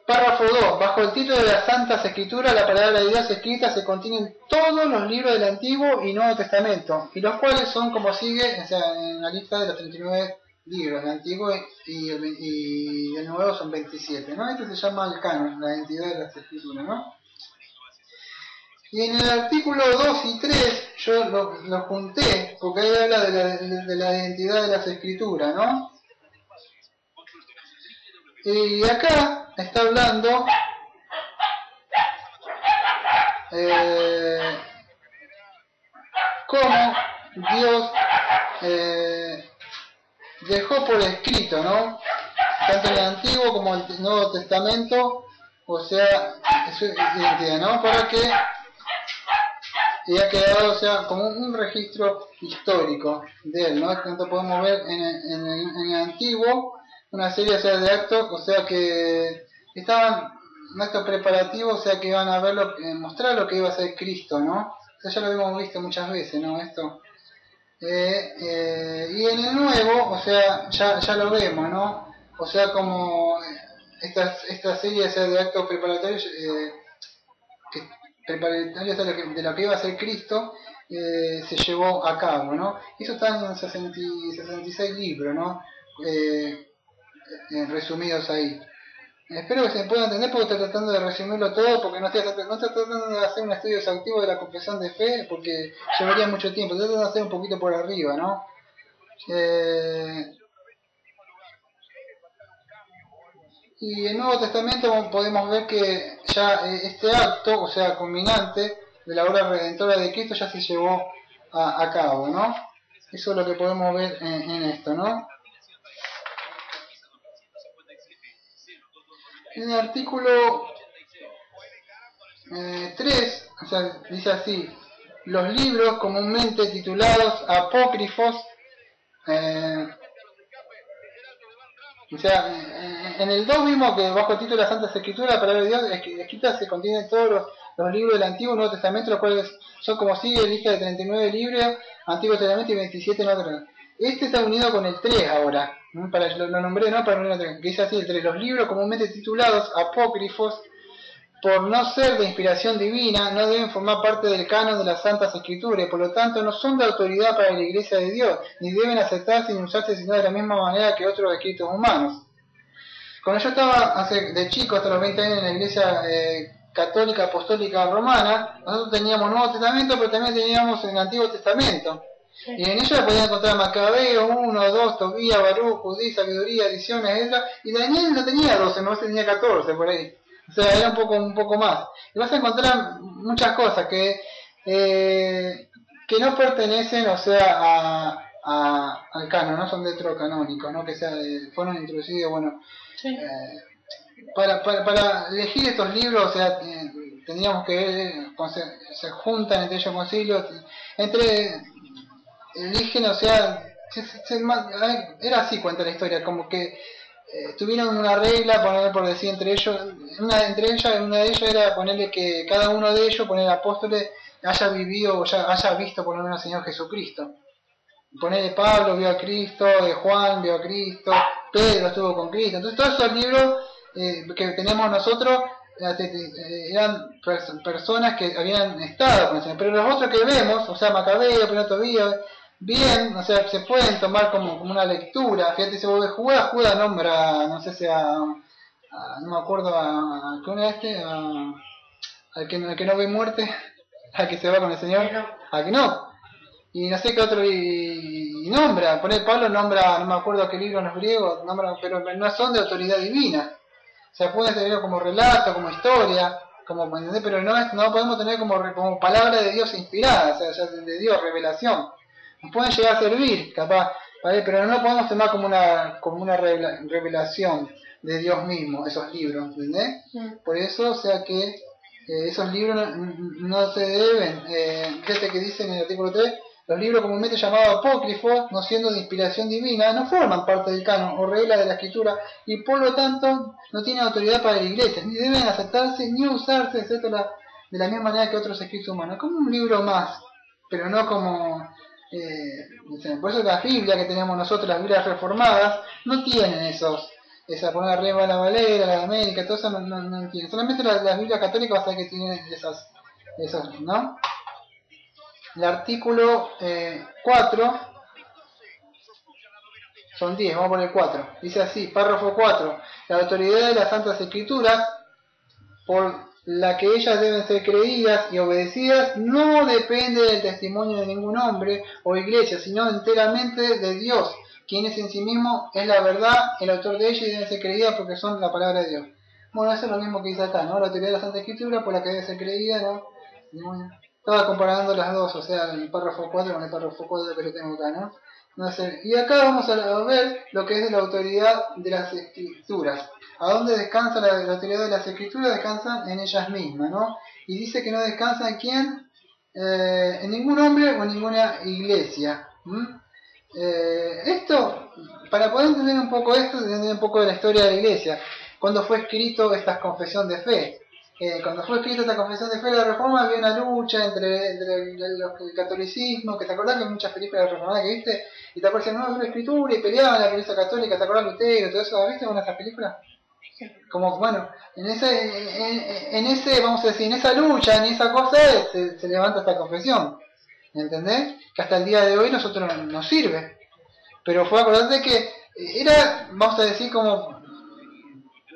Párrafo 2. Bajo el título de las Santas Escrituras, la palabra de Dios escrita se contienen todos los libros del Antiguo y Nuevo Testamento, y los cuales son como sigue, o sea, en la lista de los 39 libros del Antiguo y del Nuevo son 27, ¿no? Esto se llama el canon, la identidad de las Escrituras, ¿no? Y en el artículo 2 y 3 yo lo junté, porque ahí habla de la identidad de las Escrituras, ¿no? Y acá está hablando cómo Dios dejó por escrito, ¿no? Tanto en el Antiguo como en el Nuevo Testamento, o sea, su identidad, ¿no? Para que y ha quedado, o sea, como un registro histórico de él, ¿no? Tanto podemos ver en el Antiguo una serie, o sea, de actos, o sea, que estaban actos preparativos, o sea, que iban a verlo, mostrar lo que iba a ser Cristo, ¿no? O sea, ya lo hemos visto muchas veces, ¿no? Esto. Y en el Nuevo, o sea, ya lo vemos, ¿no? O sea, como esta serie, o sea, de actos preparatorios, preparatarios de lo que iba a ser Cristo, se llevó a cabo, ¿no? Eso está en 66 libros, ¿no? Resumidos ahí. Espero que se pueda entender porque estoy tratando de resumirlo todo, porque no estoy tratando de hacer un estudio exhaustivo de la confesión de fe, porque llevaría mucho tiempo. Estoy tratando de hacer un poquito por arriba, ¿no? Y en el Nuevo Testamento podemos ver que ya este acto, o sea, culminante de la obra redentora de Cristo ya se llevó a cabo, ¿no? Eso es lo que podemos ver en esto, ¿no? En el artículo 3, o sea, dice así: los libros comúnmente titulados apócrifos, o sea, en el 2 vimos que bajo el título de las Santas Escrituras, la palabra de Dios escrita se contienen todos los libros del Antiguo y Nuevo Testamento, los cuales son como sigue, lista de 39 libros, Antiguo Testamento y 27 en otro. Este está unido con el 3 ahora, lo nombré, ¿no? Para el 3, que dice así: el 3, los libros comúnmente titulados apócrifos, por no ser de inspiración divina, no deben formar parte del canon de las Santas Escrituras, y por lo tanto no son de autoridad para la Iglesia de Dios, ni deben aceptarse ni usarse sino de la misma manera que otros escritos humanos. Cuando yo estaba de chico, hasta los 20 años, en la Iglesia Católica Apostólica Romana, nosotros teníamos Nuevo Testamento, pero también teníamos el Antiguo Testamento. Y en ellos podían encontrar Macabeo 1, 2, Tobías, Baruch, Judí, Sabiduría, Ediciones, etc. Y Daniel no tenía 12, no tenía 14 por ahí. O sea, era un poco más. Y vas a encontrar muchas cosas que no pertenecen, o sea, al canon, no son deuterocanónicos, ¿no? Que fueron introducidos, bueno, Sí. Para elegir estos libros, o sea, tendríamos que ver, se juntan entre ellos concilios, eligen, o sea, era así, cuenta la historia, como que tuvieron una regla, poner por decir entre ellos, una de ellas era ponerle que cada uno de ellos, poner apóstoles, haya vivido o ya haya visto por lo menos al Señor Jesucristo. Ponerle Pablo vio a Cristo, Juan vio a Cristo, Pedro estuvo con Cristo. Entonces todos esos libros que tenemos nosotros eran personas que habían estado con el Señor. Pero los otros que vemos, o sea, Macabeo, Primero Tobías, bien, o sea, se pueden tomar como una lectura. Fíjate, se vuelve Judas nombra, no sé si no me acuerdo, ¿cómo era este? Al que no ve muerte, al que se va con el Señor, al que no. Y no sé qué otro, y nombra, poner Pablo nombra, no me acuerdo qué libro en los griegos, nombra, pero no son de autoridad divina. O sea, pueden tener como relato, como historia, como, ¿entendés? Pero no podemos tener como palabra de Dios inspirada, o sea, de Dios, revelación. Nos pueden llegar a servir, capaz, ¿vale? Pero no podemos tomar como una revelación de Dios mismo, esos libros, ¿entendés? Por eso, o sea que esos libros no se deben, fíjate que dice en el artículo 3, los libros comúnmente llamados apócrifos, no siendo de inspiración divina, no forman parte del canon o regla de la escritura y por lo tanto no tienen autoridad para la iglesia, ni deben aceptarse ni usarse, etcétera, de la misma manera que otros escritos humanos, como un libro más, pero no como... por eso la Biblia que tenemos nosotros, las Biblias reformadas, no tienen esa poner arriba la Valera, la de América, todo eso no tienen. Solamente las Biblias católicas vas a ver que tienen esas, ¿no? El artículo 4, son 10, vamos a poner 4. Dice así, párrafo 4. La autoridad de las Santas Escrituras, por la que ellas deben ser creídas y obedecidas, no depende del testimonio de ningún hombre o iglesia, sino enteramente de Dios, quien es en sí mismo es la verdad, el autor de ellas, y deben ser creídas porque son la palabra de Dios. Bueno, eso es lo mismo que dice acá, ¿no? La autoridad de la Santa Escritura por la que debe ser creída, ¿no? Bueno, estaba comparando las dos, o sea, el párrafo 4 con el párrafo 4 que yo tengo acá, ¿no? No sé. Y acá vamos a ver lo que es la autoridad de las Escrituras. ¿A dónde descansa la autoridad de las Escrituras? Descansan en ellas mismas, ¿no? Y dice que no descansa en quién, en ningún hombre o en ninguna iglesia. Esto, para poder entender un poco esto, entender un poco de la historia de la iglesia, cuando fue escrito esta confesión de fe. Cuando fue escrita esta confesión de fe de la Reforma había una lucha entre el catolicismo, que te acordás que hay muchas películas de Reforma que viste, y te aparecían una escritura y peleaban la iglesia católica, ¿te acordás Lutero y todo eso? ¿Viste una de esas películas? Como, bueno, en ese, vamos a decir, en esa lucha, en esa cosa, se levanta esta confesión, ¿entendés? Que hasta el día de hoy nosotros nos sirve. Pero fue, acordate que era, vamos a decir, como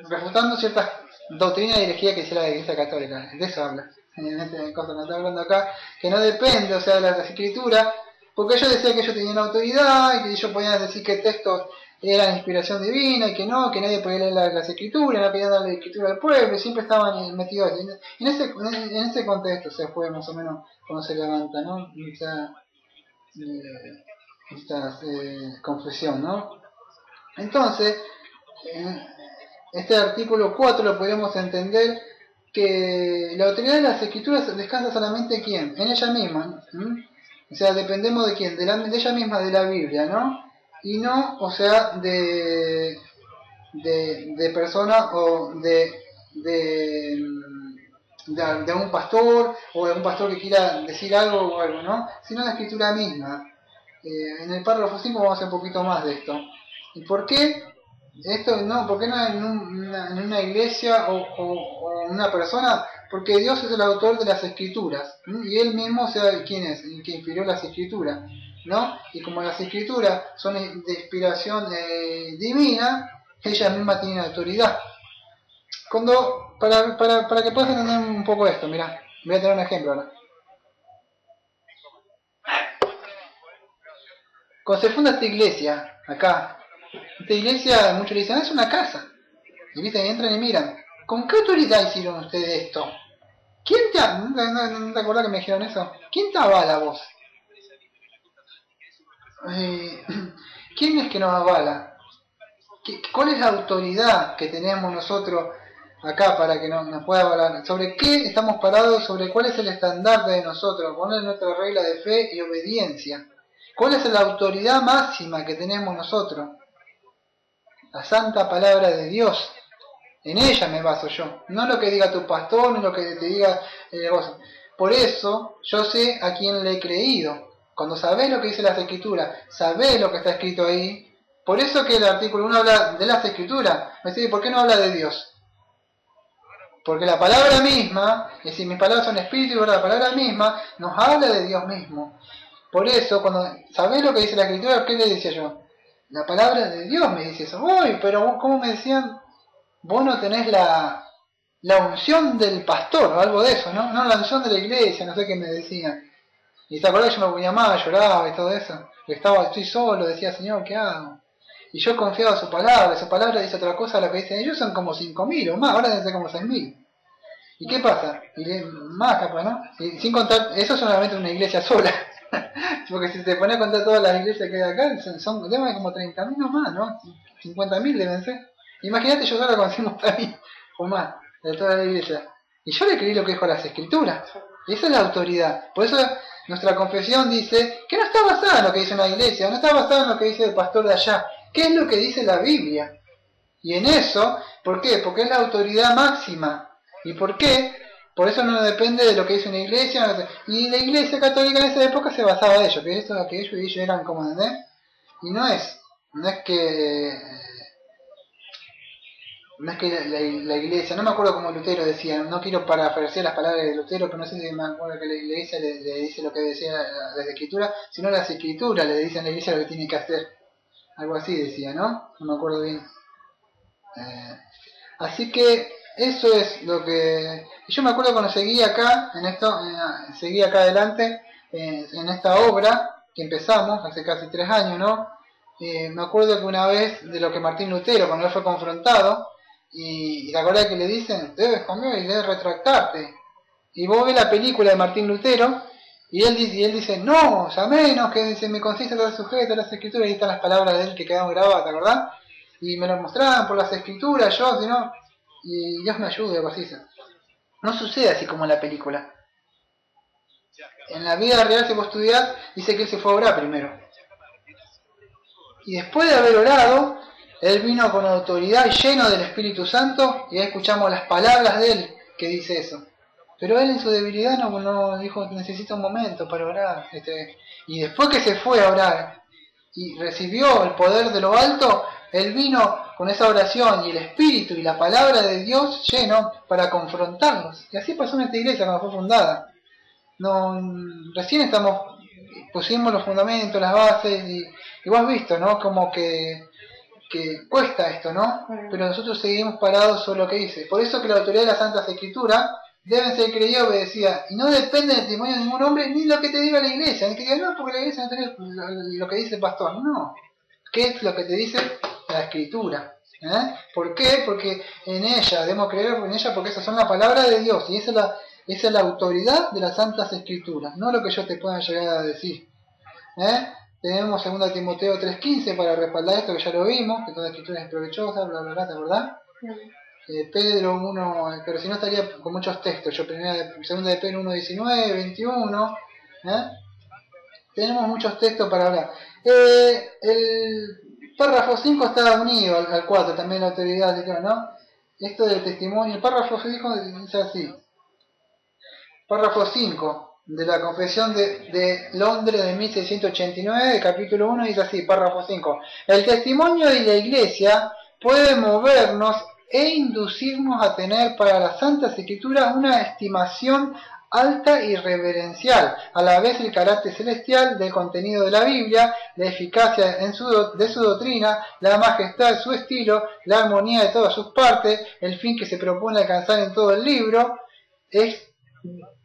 refutando ciertas doctrina y herejía que hiciera la Iglesia Católica, de eso habla, en este cosa que está hablando acá, que no depende, o sea, de las escrituras, porque ellos decían que ellos tenían autoridad y que ellos podían decir que textos eran inspiración divina y que nadie podía leer las escrituras, no querían darle la escritura al pueblo, y siempre estaban metidos en ese contexto, se fue más o menos cuando se levanta, ¿no? Esta confesión, ¿no? Entonces, este artículo 4 lo podemos entender que la autoridad de las escrituras descansa solamente en quién, en ella misma, o sea, dependemos de quién, de ella misma, de la Biblia, ¿no? Y no, o sea, de personas o de un pastor o de un pastor que quiera decir algo o algo, ¿no? Sino la escritura misma. En el párrafo 5 vamos a hacer un poquito más de esto. ¿Y por qué? Esto no, ¿por qué no en una iglesia o en una persona? Porque Dios es el autor de las escrituras, y Él mismo, o sea, ¿quién es? El que inspiró las escrituras, ¿no? Y como las escrituras son de inspiración divina, ellas mismas tienen autoridad. Para que puedas entender un poco esto, mirá, voy a tener un ejemplo ahora. Cuando se funda esta iglesia, acá, esta iglesia, muchos le dicen, es una casa. Y viste, entran y miran, ¿con qué autoridad hicieron ustedes esto? ¿Quién te ¿No te acordás que me dijeron eso? ¿Quién te avala vos? ¿Quién es que nos avala? ¿Cuál es la autoridad que tenemos nosotros acá para que nos pueda avalar? ¿Sobre qué estamos parados? ¿Sobre cuál es el estandarte de nosotros? ¿Cuál es nuestra regla de fe y obediencia? ¿Cuál es la autoridad máxima que tenemos nosotros? La santa palabra de Dios. En ella me baso yo. No lo que diga tu pastor, ni lo que te diga vos. Por eso yo sé a quién le he creído. Cuando sabés lo que dice las Escrituras, sabés lo que está escrito ahí. Por eso que el artículo 1 habla de las Escrituras. Me dice, ¿por qué no habla de Dios? Porque la palabra misma, es decir, mis palabras son espíritu y verdad, la palabra misma nos habla de Dios mismo. Por eso, cuando sabés lo que dice la Escritura, ¿qué le decía yo? La palabra de Dios me dice eso. Uy, pero ¿cómo me decían? Vos no tenés la unción del pastor o algo de eso, ¿no? No la unción de la iglesia, no sé qué me decían. Y te acordás que yo me ponía mal, lloraba y todo eso. Estoy solo, decía, Señor, ¿qué hago? Y yo confiaba en su palabra dice otra cosa a la que dicen ellos, son como 5.000 o más, ahora deben ser como 6.000. ¿Y qué pasa? Más capaz, ¿no? Y sin contar, eso es solamente una iglesia sola. Porque si te pones a contar todas las iglesias que hay acá, deben como 30.000 o más, ¿no? 50.000 deben ser. Imagínate yo solo con 50.000 o más de toda la iglesia. Y yo le creí lo que dijo las Escrituras. Y esa es la autoridad. Por eso nuestra confesión dice que no está basada en lo que dice una iglesia, no está basada en lo que dice el pastor de allá. ¿Qué es lo que dice la Biblia? Y en eso, ¿por qué? Porque es la autoridad máxima. ¿Y por qué? Por eso no depende de lo que dice una iglesia. Y la iglesia católica en esa época se basaba en ello, que esto, que ellos eran como, ¿entendés? Y no es que la iglesia, no me acuerdo como Lutero decía, no quiero parafrasear las palabras de Lutero, pero no sé si me acuerdo que la iglesia le dice lo que decía la Escritura, sino las Escrituras le dicen a la iglesia lo que tiene que hacer. Algo así decía, ¿no? No me acuerdo bien. Así que eso es lo que... Yo me acuerdo cuando seguí acá, seguí acá adelante, en esta obra que empezamos hace casi 3 años, ¿no? Me acuerdo que una vez de lo que Martín Lutero, cuando él fue confrontado, y la verdad que le dicen, debes cambiar y debes retractarte. Y vos ves la película de Martín Lutero, y él dice, no, ya menos, que se me consiste estar sujeto a las Escrituras, y están las palabras de él que quedaron grabadas, ¿te acordás? Y me lo mostraban por las Escrituras, yo, si no, y Dios me ayude, algo así. No sucede así como en la película. En la vida real, si vos estudiás, dice que él se fue a orar primero. Y después de haber orado, él vino con autoridad y lleno del Espíritu Santo, y ahí escuchamos las palabras de él que dice eso. Pero él en su debilidad no dijo, necesita un momento para orar. Y después que se fue a orar y recibió el poder de lo alto, él vino con esa oración y el Espíritu y la palabra de Dios lleno para confrontarlos. Y así pasó en esta iglesia cuando fue fundada. Recién pusimos los fundamentos, las bases, y vos has visto, ¿no? Como que cuesta esto, ¿no? Pero nosotros seguimos parados sobre lo que dice. Por eso que la autoridad de las Santas Escrituras deben ser creídas y obedecidas. Y no depende del testimonio de ningún hombre, ni lo que te diga la iglesia. Ni que diga, no, porque la iglesia no tiene lo que dice el pastor. No. ¿Qué es lo que te dice la Escritura? ¿Por qué? Porque en ella, debemos creer en ella porque esas son las palabras de Dios. Y esa es la autoridad de las Santas Escrituras. No lo que yo te pueda llegar a decir. Tenemos 2 Timoteo 3:15 para respaldar esto que ya lo vimos, que toda escritura es provechosa, bla bla bla, ¿te acordás? Pedro 1, pero si no estaría con muchos textos. 2 de Pedro 1:19, 21. Tenemos muchos textos para hablar. El párrafo 5 está unido al 4, también la autoridad, ¿no? Esto del testimonio. El párrafo 5 dice así. Párrafo 5. De la Confesión de Londres de 1689, capítulo 1, dice así, párrafo 5. El testimonio de la Iglesia puede movernos e inducirnos a tener para las Santas Escrituras una estimación alta y reverencial, a la vez el carácter celestial del contenido de la Biblia, la eficacia de su doctrina, la majestad de su estilo, la armonía de todas sus partes, el fin que se propone alcanzar en todo el libro, es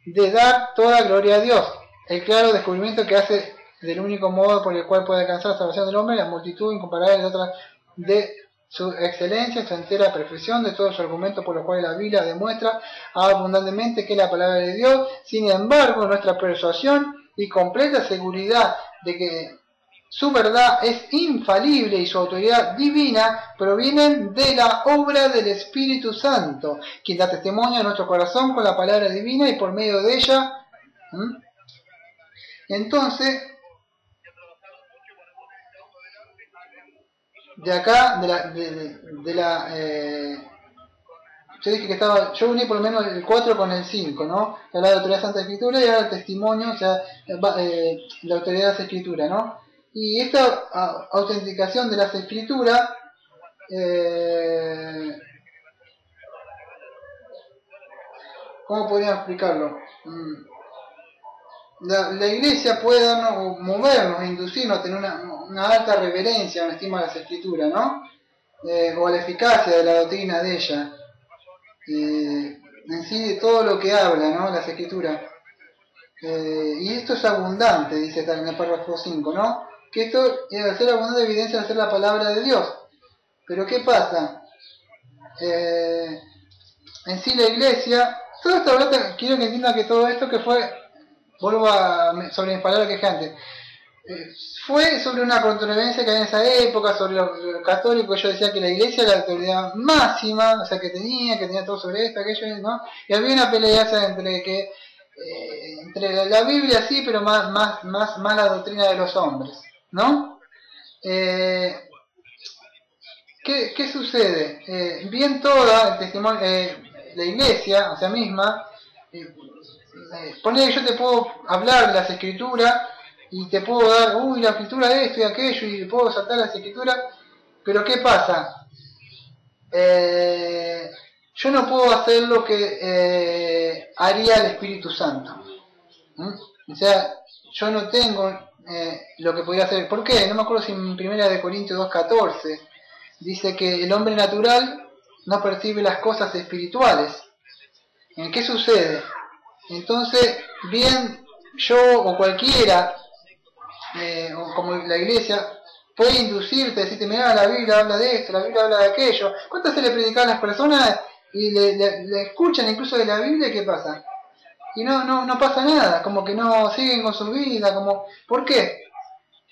de dar toda gloria a Dios, el claro descubrimiento que hace del único modo por el cual puede alcanzar la salvación del hombre, la multitud incomparable de otras de su excelencia, su entera perfección, de todo su argumento por lo cual la Biblia demuestra abundantemente que es la palabra de Dios. Sin embargo, nuestra persuasión y completa seguridad de que su verdad es infalible y su autoridad divina provienen de la obra del Espíritu Santo, quien da testimonio a nuestro corazón con la palabra divina y por medio de ella. Entonces, de acá, yo dije que estaba, yo uní por lo menos el 4 con el 5, ¿no? La autoridad de Santa Escritura y ahora el testimonio, o sea, la autoridad de las Escrituras, ¿no? Y esta autenticación de las Escrituras, ¿cómo podríamos explicarlo? La Iglesia puede darnos, movernos, inducirnos a tener una alta reverencia, una estima de las Escrituras, ¿no? O a la eficacia de la doctrina de ella. En sí, de todo lo que habla, ¿no? Las Escrituras. Y esto es abundante, dice en el párrafo 5, ¿no? Que esto es ser abundante evidencia de ser la palabra de Dios. Pero ¿qué pasa? En sí la Iglesia, todo esto, quiero que entiendan que todo esto que fue, vuelvo sobre mis palabras que dije antes, fue sobre una controversia que había en esa época, sobre los católicos. Yo decía que la Iglesia era la autoridad máxima, o sea, que tenía todo sobre esto, aquello, ¿no? Y había una pelea entre la Biblia sí, pero más la doctrina de los hombres, ¿no? ¿Qué sucede? Bien toda el testimonio, la Iglesia, o sea misma, ponele que yo te puedo hablar de las Escrituras y te puedo dar, la Escritura de esto y aquello, y puedo saltar las Escrituras, pero ¿qué pasa? Yo no puedo hacer lo que haría el Espíritu Santo. O sea, yo no tengo lo que podría hacer. ¿Por qué? No me acuerdo si en 1 Corintios 2:14 dice que el hombre natural no percibe las cosas espirituales. ¿En qué sucede? Entonces, bien yo o cualquiera, o como la Iglesia, puede inducirte, decirte, mirá, la Biblia habla de esto, la Biblia habla de aquello. ¿Cuántas se le predican a las personas y le escuchan incluso de la Biblia y qué pasa? Y no pasa nada, como que no siguen con su vida, ¿por qué?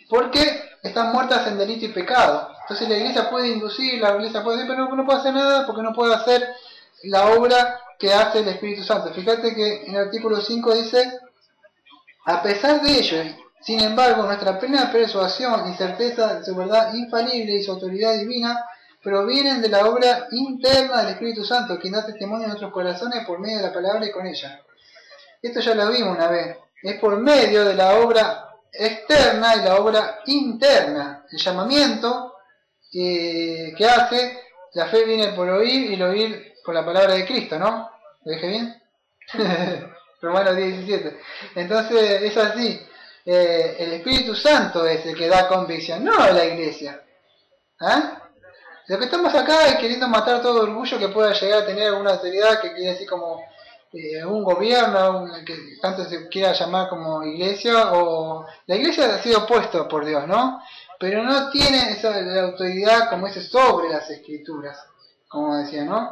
Porque están muertas en delito y pecado. Entonces la Iglesia puede inducir, la Iglesia puede decir, pero no puede hacer nada porque no puede hacer la obra que hace el Espíritu Santo. Fíjate que en el artículo 5 dice, a pesar de ello, sin embargo, nuestra plena persuasión y certeza de su verdad infalible y su autoridad divina provienen de la obra interna del Espíritu Santo, quien da testimonio en nuestros corazones por medio de la palabra y con ella. Esto ya lo vimos una vez. Es por medio de la obra externa y la obra interna. El llamamiento que hace, la fe viene por oír y el oír por la palabra de Cristo, ¿no? ¿Lo dije bien? Romanos 10:17. Entonces es así. El Espíritu Santo es el que da convicción, no la Iglesia. Lo que estamos acá es queriendo matar todo orgullo que pueda llegar a tener alguna autoridad, que quiere decir como un gobierno, que tanto se quiera llamar como Iglesia, o la Iglesia ha sido puesto por Dios, ¿no? Pero no tiene esa la autoridad como ese sobre las Escrituras, como decía, ¿no?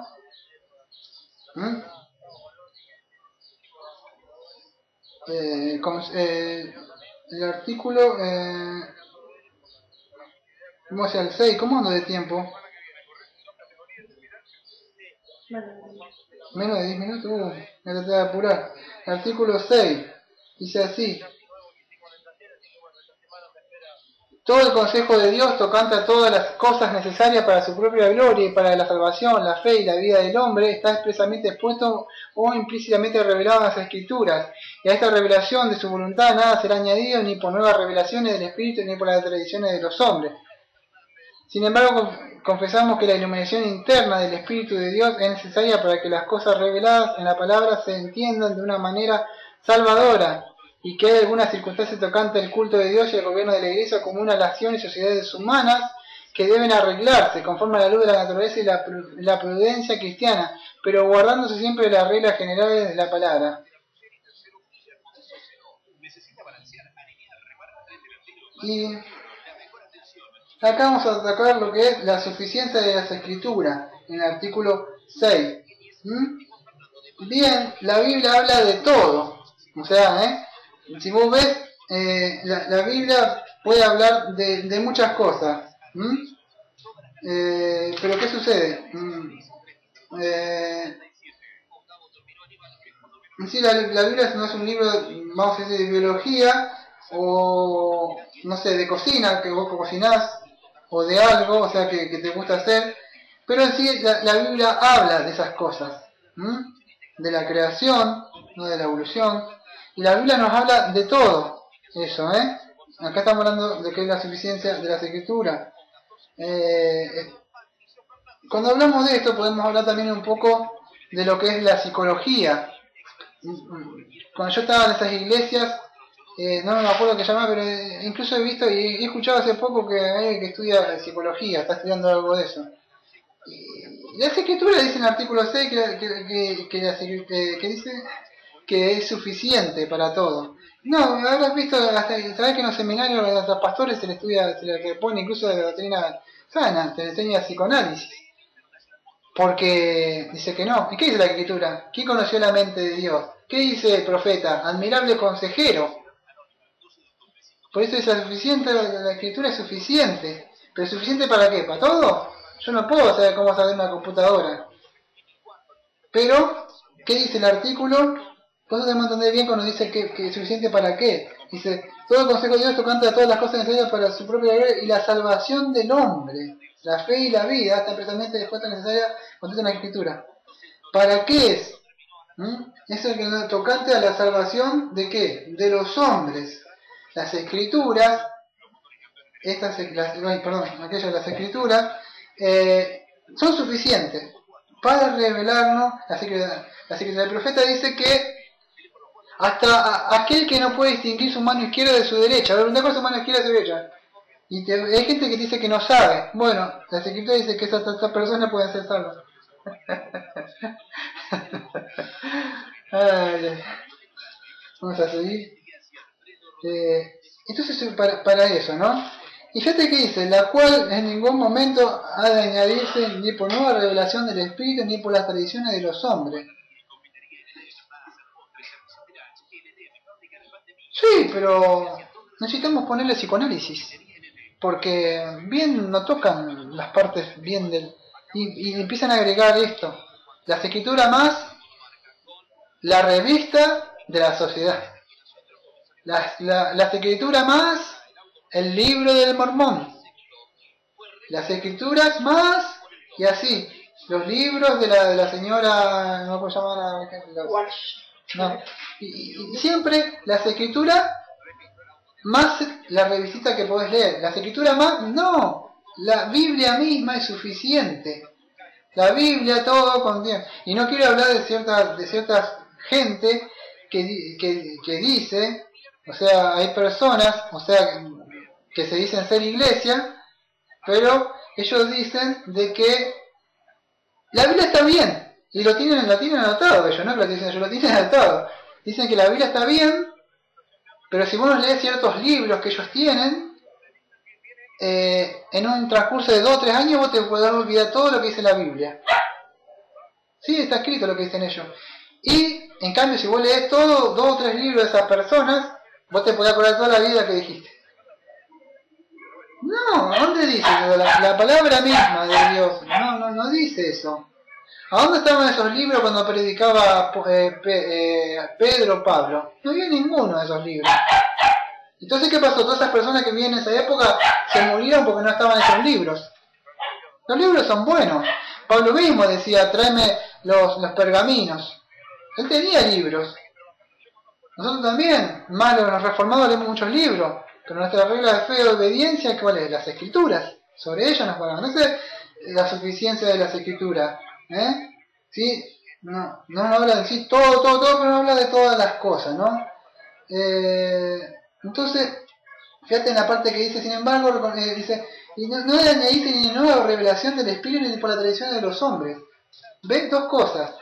El artículo, ¿cómo sea el 6? ¿Cómo ando de tiempo? Menos de 10 minutos, me traté de apurar. Artículo 6, dice así: todo el consejo de Dios tocante a todas las cosas necesarias para su propia gloria y para la salvación, la fe y la vida del hombre está expresamente expuesto o implícitamente revelado en las Escrituras, y a esta revelación de su voluntad nada será añadido ni por nuevas revelaciones del Espíritu ni por las tradiciones de los hombres. Sin embargo, confesamos que la iluminación interna del Espíritu de Dios es necesaria para que las cosas reveladas en la palabra se entiendan de una manera salvadora, y que hay algunas circunstancias tocantes al culto de Dios y al gobierno de la Iglesia como una nación y sociedades humanas que deben arreglarse conforme a la luz de la naturaleza y la prudencia cristiana, pero guardándose siempre de las reglas generales de la palabra. Y acá vamos a atacar lo que es la suficiencia de las Escrituras, en el artículo 6. Bien, la Biblia habla de todo, o sea, si vos ves, la Biblia puede hablar de muchas cosas. Pero ¿qué sucede? Sí, la Biblia no es un libro, vamos a decir, de biología, o no sé, de cocina, que vos cocinás, o de algo, o sea, que te gusta hacer, pero en sí la Biblia habla de esas cosas, de la creación, no de la evolución, y la Biblia nos habla de todo eso, ¿eh? Acá estamos hablando de que es la suficiencia de las escrituras. Cuando hablamos de esto podemos hablar también un poco de lo que es la psicología. Cuando yo estaba en esas iglesias, no me acuerdo qué llamaba, pero incluso he visto y he escuchado hace poco que hay alguien que estudia psicología, está estudiando algo de eso. Y las escrituras dicen en el artículo 6 que dice que es suficiente para todo. No, habrás visto, sabés que en los seminarios a los pastores se les estudia, se les repone incluso de la doctrina sana, se les enseña psicoanálisis. Porque dice que no. ¿Y qué dice la escritura? ¿Quién conoció la mente de Dios? ¿Qué dice el profeta? Admirable consejero. Por eso es suficiente, la escritura es suficiente. ¿Pero suficiente para qué? ¿Para todo? Yo no puedo saber cómo saber una computadora. Pero, ¿qué dice el artículo? Vos debemos entender bien cuando dice que es suficiente para qué. Dice, todo el consejo de Dios tocante a todas las cosas necesarias para su propia gloria y la salvación del hombre. La fe y la vida están precisamente dispuestas necesarias contesta en la escritura. ¿Para qué es? Eso es que tocante a la salvación de qué? De los hombres. Las escrituras, las escrituras son suficientes para revelarnos la escritura. El profeta dice que hasta aquel que no puede distinguir su mano izquierda de su derecha, una cosa su mano izquierda de su derecha. Y hay gente que dice que no sabe. Bueno, la escritura dice que esas personas pueden ser salvas. Vamos a seguir. Entonces, para eso, ¿no? Y fíjate que dice, la cual en ningún momento ha de añadirse ni por nueva revelación del Espíritu ni por las tradiciones de los hombres. Sí, pero necesitamos ponerle psicoanálisis. Porque bien no tocan las partes bien del... Y empiezan a agregar esto. Las escrituras más la revista de la sociedad. Las escrituras más el libro del Mormón. Las escrituras más y así. Los libros de la señora... ¿No puedo llamar a...? No. Y siempre las escrituras más la revisita que podés leer. Las escrituras más, no. La Biblia misma es suficiente. La Biblia todo contiene. Y no quiero hablar de ciertas gente que dice, o sea, hay personas, o sea, que se dicen ser iglesia, pero ellos dicen de que la Biblia está bien. Y lo tienen anotado ellos, no que lo dicen ellos, lo tienen anotado. Dicen que la Biblia está bien, pero si vos lees ciertos libros que ellos tienen, en un transcurso de 2 o 3 años vos te podés olvidar todo lo que dice la Biblia. Sí, está escrito lo que dicen ellos. Y, en cambio, si vos lees todo, 2 o 3 libros de esas personas, vos te podés acordar toda la vida que dijiste. No, ¿dónde dice? La palabra misma de Dios. No dice eso. ¿A dónde estaban esos libros cuando predicaba Pedro o Pablo? No había ninguno de esos libros. Entonces, ¿qué pasó? Todas esas personas que vivían en esa época se murieron porque no estaban en esos libros. Los libros son buenos. Pablo mismo decía, tráeme los pergaminos. Él tenía libros. Nosotros también, más los reformados, leemos muchos libros. Pero nuestra regla de fe y obediencia, ¿cuál es? Las escrituras. Sobre ellas nos pagamos. No es la suficiencia de las escrituras. ¿Sí? No habla de sí todo, pero no habla de todas las cosas, ¿no? Entonces, fíjate en la parte que dice, sin embargo, dice, y no le añadiste ni nueva revelación del Espíritu ni por la tradición de los hombres. ¿Ven? 2 cosas.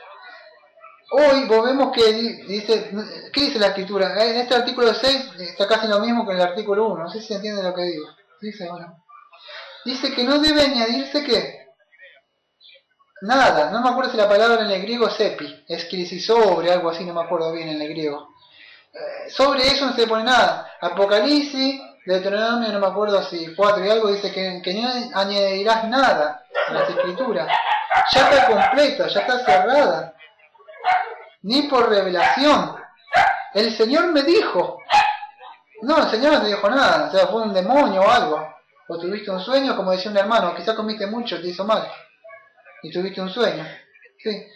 Hoy vos vemos que dice, ¿qué dice la escritura? En este artículo 6 está casi lo mismo que en el artículo 1, no sé si se entiende lo que digo. Dice que no debe añadirse ¿qué? Nada, no me acuerdo si la palabra en el griego es epi, es sobre, algo así, no me acuerdo bien en el griego. Sobre eso no se pone nada. Apocalipsis, Deuteronomio, no me acuerdo si 4 y algo, dice que no añadirás nada a las escrituras. Ya está completa, ya está cerrada. Ni por revelación. El Señor me dijo. No, el Señor no te dijo nada, o sea, fue un demonio o algo. o tuviste un sueño, como decía un hermano, quizás comiste mucho, te hizo mal, y tuviste un sueño. Sí.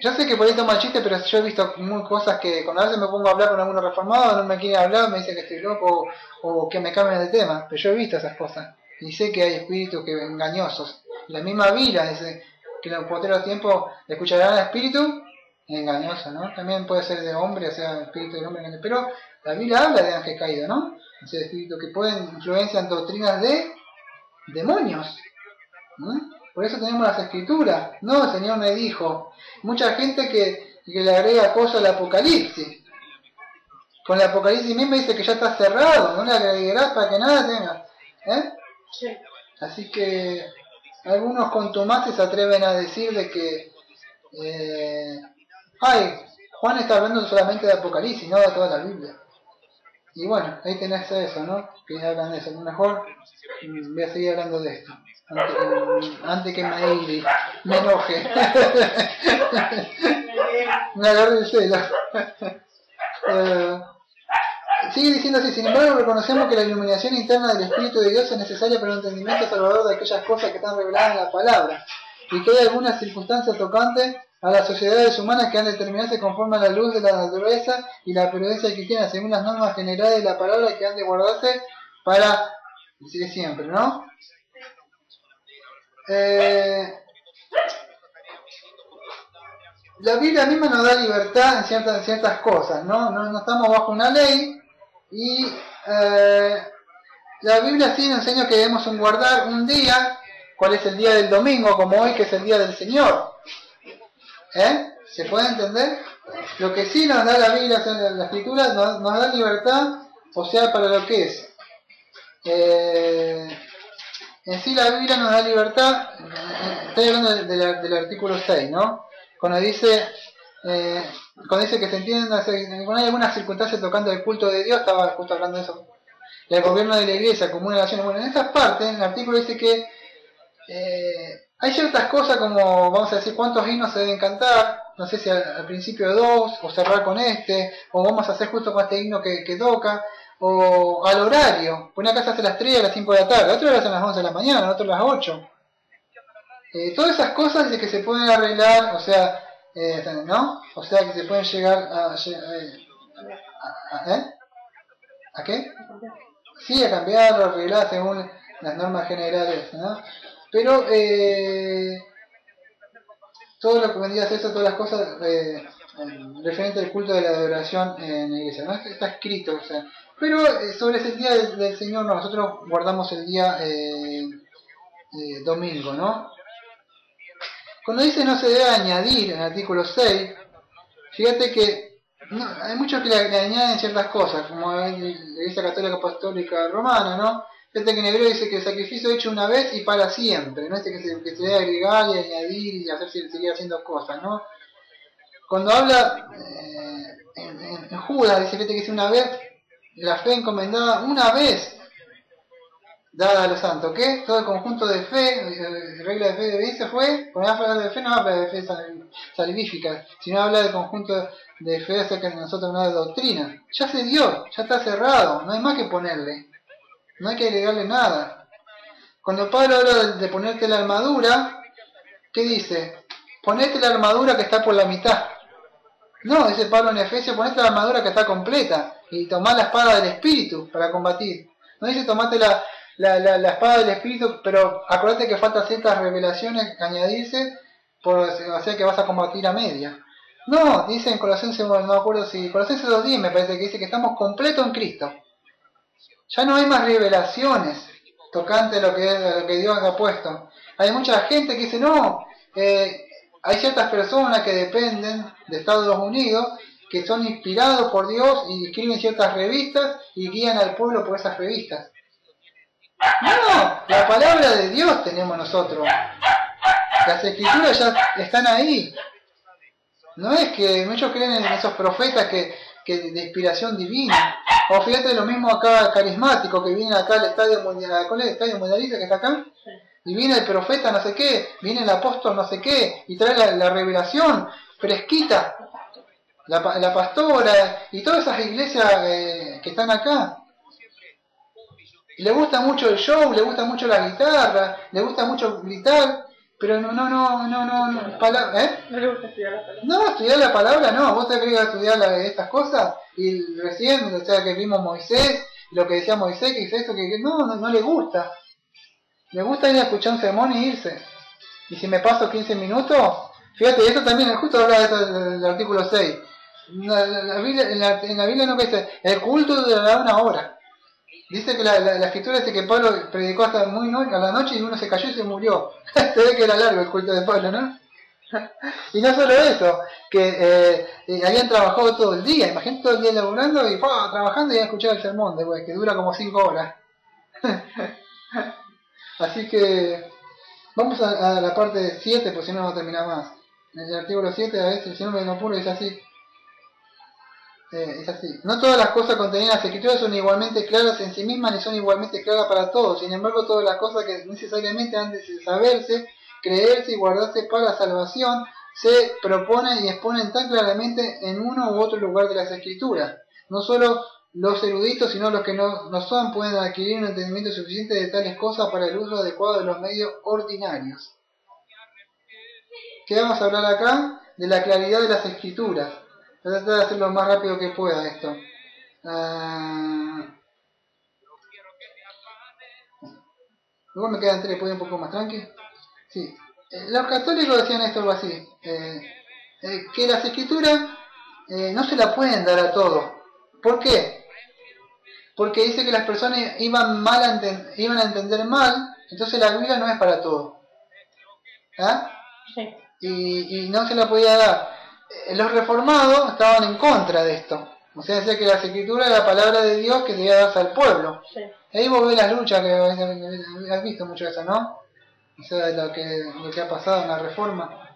Yo sé que por ahí toma chiste, pero yo he visto cosas que cuando a veces me pongo a hablar con algunos reformados, no me quieren hablar, me dicen que estoy loco o que me cambien de tema, pero yo he visto esas cosas y sé que hay espíritus que engañosos. La misma Biblia dice que en los postreros tiempos escucharán al espíritu engañoso, ¿no? También puede ser de hombre, o sea, espíritu de hombre engañoso, pero la Biblia habla de ángel caído, ¿no? O sea, espíritus que pueden influenciar en doctrinas de demonios, ¿no? Por eso tenemos las escrituras. No, el Señor me dijo. Mucha gente que le agrega cosas al Apocalipsis. Con el Apocalipsis mismo dice que ya está cerrado, no le agregarás para que nada tenga. Sí. Así que algunos contumaces se atreven a decir de que Juan está hablando solamente de Apocalipsis, no de toda la Biblia. Y bueno, ahí tenés eso, ¿no? Que hablan de eso. Mejor voy a seguir hablando de esto. Antes que me enoje. Me agarré el celo. Sigue diciendo así: sin embargo, reconocemos que la iluminación interna del Espíritu de Dios es necesaria para el entendimiento salvador de aquellas cosas que están reveladas en la palabra, y que hay algunas circunstancias tocantes a las sociedades humanas que han de determinarse conforme a la luz de la naturaleza y la prudencia cristiana, según las normas generales de la palabra que han de guardarse para siempre, ¿no? La Biblia misma nos da libertad en ciertas cosas, ¿no? No estamos bajo una ley y la Biblia sí nos enseña que debemos guardar un día. ¿Cuál es el día del domingo? Como hoy, que es el día del Señor. ¿Se puede entender? Lo que sí nos da la Biblia, o sea, la Escritura, nos da libertad, o sea, para lo que es. En sí la Biblia nos da libertad. Estoy hablando del artículo 6, ¿no? Cuando dice que se entienden, cuando hay algunas circunstancias tocando el culto de Dios, estaba justo hablando de eso, y el gobierno de la iglesia, como una nación. Bueno, en esa parte, en el artículo dice que hay ciertas cosas como, vamos a decir, cuántos himnos se deben cantar, no sé si al principio 2, o cerrar con o vamos a hacer justo con este himno que toca, o al horario. Una casa hace las 3 a las 5 de la tarde, otra lo hacen a las 11 de la mañana, otro a las 8. Todas esas cosas de que se pueden arreglar, o sea, ¿no? O sea, que se pueden llegar ¿a qué? Sí, a cambiar o arreglar según las normas generales, ¿no? Pero todo lo que vendría a ser eso, todas las cosas referente al culto de la adoración en la iglesia, ¿no? Está escrito, o sea. Pero sobre ese día del Señor, nosotros guardamos el día domingo, ¿no? Cuando dice no se debe añadir en el artículo 6, fíjate que hay muchos que le añaden ciertas cosas, como la Iglesia Católica Apostólica Romana, ¿no? Fíjate que en hebreo dice que el sacrificio hecho una vez y para siempre, no es que se debe agregar y añadir y seguir haciendo cosas, ¿no? Cuando habla en Judas, dice que es una vez, la fe encomendada una vez dada a los santos, ¿qué? Todo el conjunto de fe, regla de fe de se fue. Cuando habla de fe no habla de fe salvífica, sino habla del conjunto de fe acerca de nosotros, no de doctrina. Ya se dio, ya está cerrado, no hay más que ponerle, no hay que agregarle nada. Cuando Pablo habla de ponerte la armadura, ¿qué dice? Ponete la armadura que está por la mitad. No, dice Pablo en Efesios, ponete la armadura que está completa y tomá la espada del Espíritu para combatir. No dice tomate la espada del Espíritu, pero acordate que faltan ciertas revelaciones que añadirse, o sea que vas a combatir a media. No, dice en Colosenses, no me acuerdo si, Colosenses 2:10 me parece que dice que estamos completos en Cristo. Ya no hay más revelaciones tocante a lo que Dios ha puesto. Hay mucha gente que dice, no, hay ciertas personas que dependen de Estados Unidos, que son inspirados por Dios y escriben ciertas revistas y guían al pueblo por esas revistas. No, la palabra de Dios tenemos nosotros. Las escrituras ya están ahí. No es que muchos creen en esos profetas que de inspiración divina. O fíjate lo mismo acá carismático, que viene acá al estadio mundial, ¿cuál es el estadio mundialista que está acá? Y viene el profeta no sé qué, viene el apóstol no sé qué, y trae la revelación fresquita. La pastora y todas esas iglesias que están acá. le gusta mucho el show, le gusta mucho la guitarra, le gusta mucho gritar, pero no, ¿eh? No le gusta estudiar la palabra. No, estudiar la palabra no, vos te querés estudiar estas cosas, y recién, o sea, que vimos Moisés, lo que decía Moisés, que dice esto, que no le gusta. Le gusta ir a escuchar un sermón y irse. Y si me paso 15 minutos, fíjate, eso también, justo habla de eso del artículo 6. La Biblia, en la Biblia no dice, el culto durará 1 hora. Dice que la escritura dice que Pablo predicó hasta muy a la noche y uno se cayó y se murió. Se ve que era largo el culto de Pablo, ¿no? Y no solo eso, que habían trabajado todo el día, imagínate todo el día laburando y trabajando y a escuchar el sermón, que dura como 5 horas. Así que vamos a la parte 7, pues si no, no termina más. En el artículo 7, a veces el Señor me lo puro, dice así. Es así. No todas las cosas contenidas en las escrituras son igualmente claras en sí mismas ni son igualmente claras para todos. Sin embargo, todas las cosas que necesariamente han de saberse, creerse y guardarse para la salvación se proponen y exponen tan claramente en uno u otro lugar de las escrituras. No solo los eruditos, sino los que no son, pueden adquirir un entendimiento suficiente de tales cosas para el uso adecuado de los medios ordinarios. ¿Qué vamos a hablar acá? De la claridad de las escrituras. Voy a tratar de hacerlo lo más rápido que pueda esto. Luego me quedan 3, ¿puedo ir un poco más tranqui? Sí. Los católicos decían esto algo así. Que las escrituras no se la pueden dar a todos. ¿Por qué? Porque dice que las personas iban a entender mal, entonces la Biblia no es para todos. ¿Ah? Sí. Y no se la podía dar. Los reformados estaban en contra de esto. O sea, decía que las escrituras era la palabra de Dios que debía darse al pueblo. Sí. Ahí vos ves las luchas, que has visto mucho eso, ¿no? O sea, lo que ha pasado en la reforma.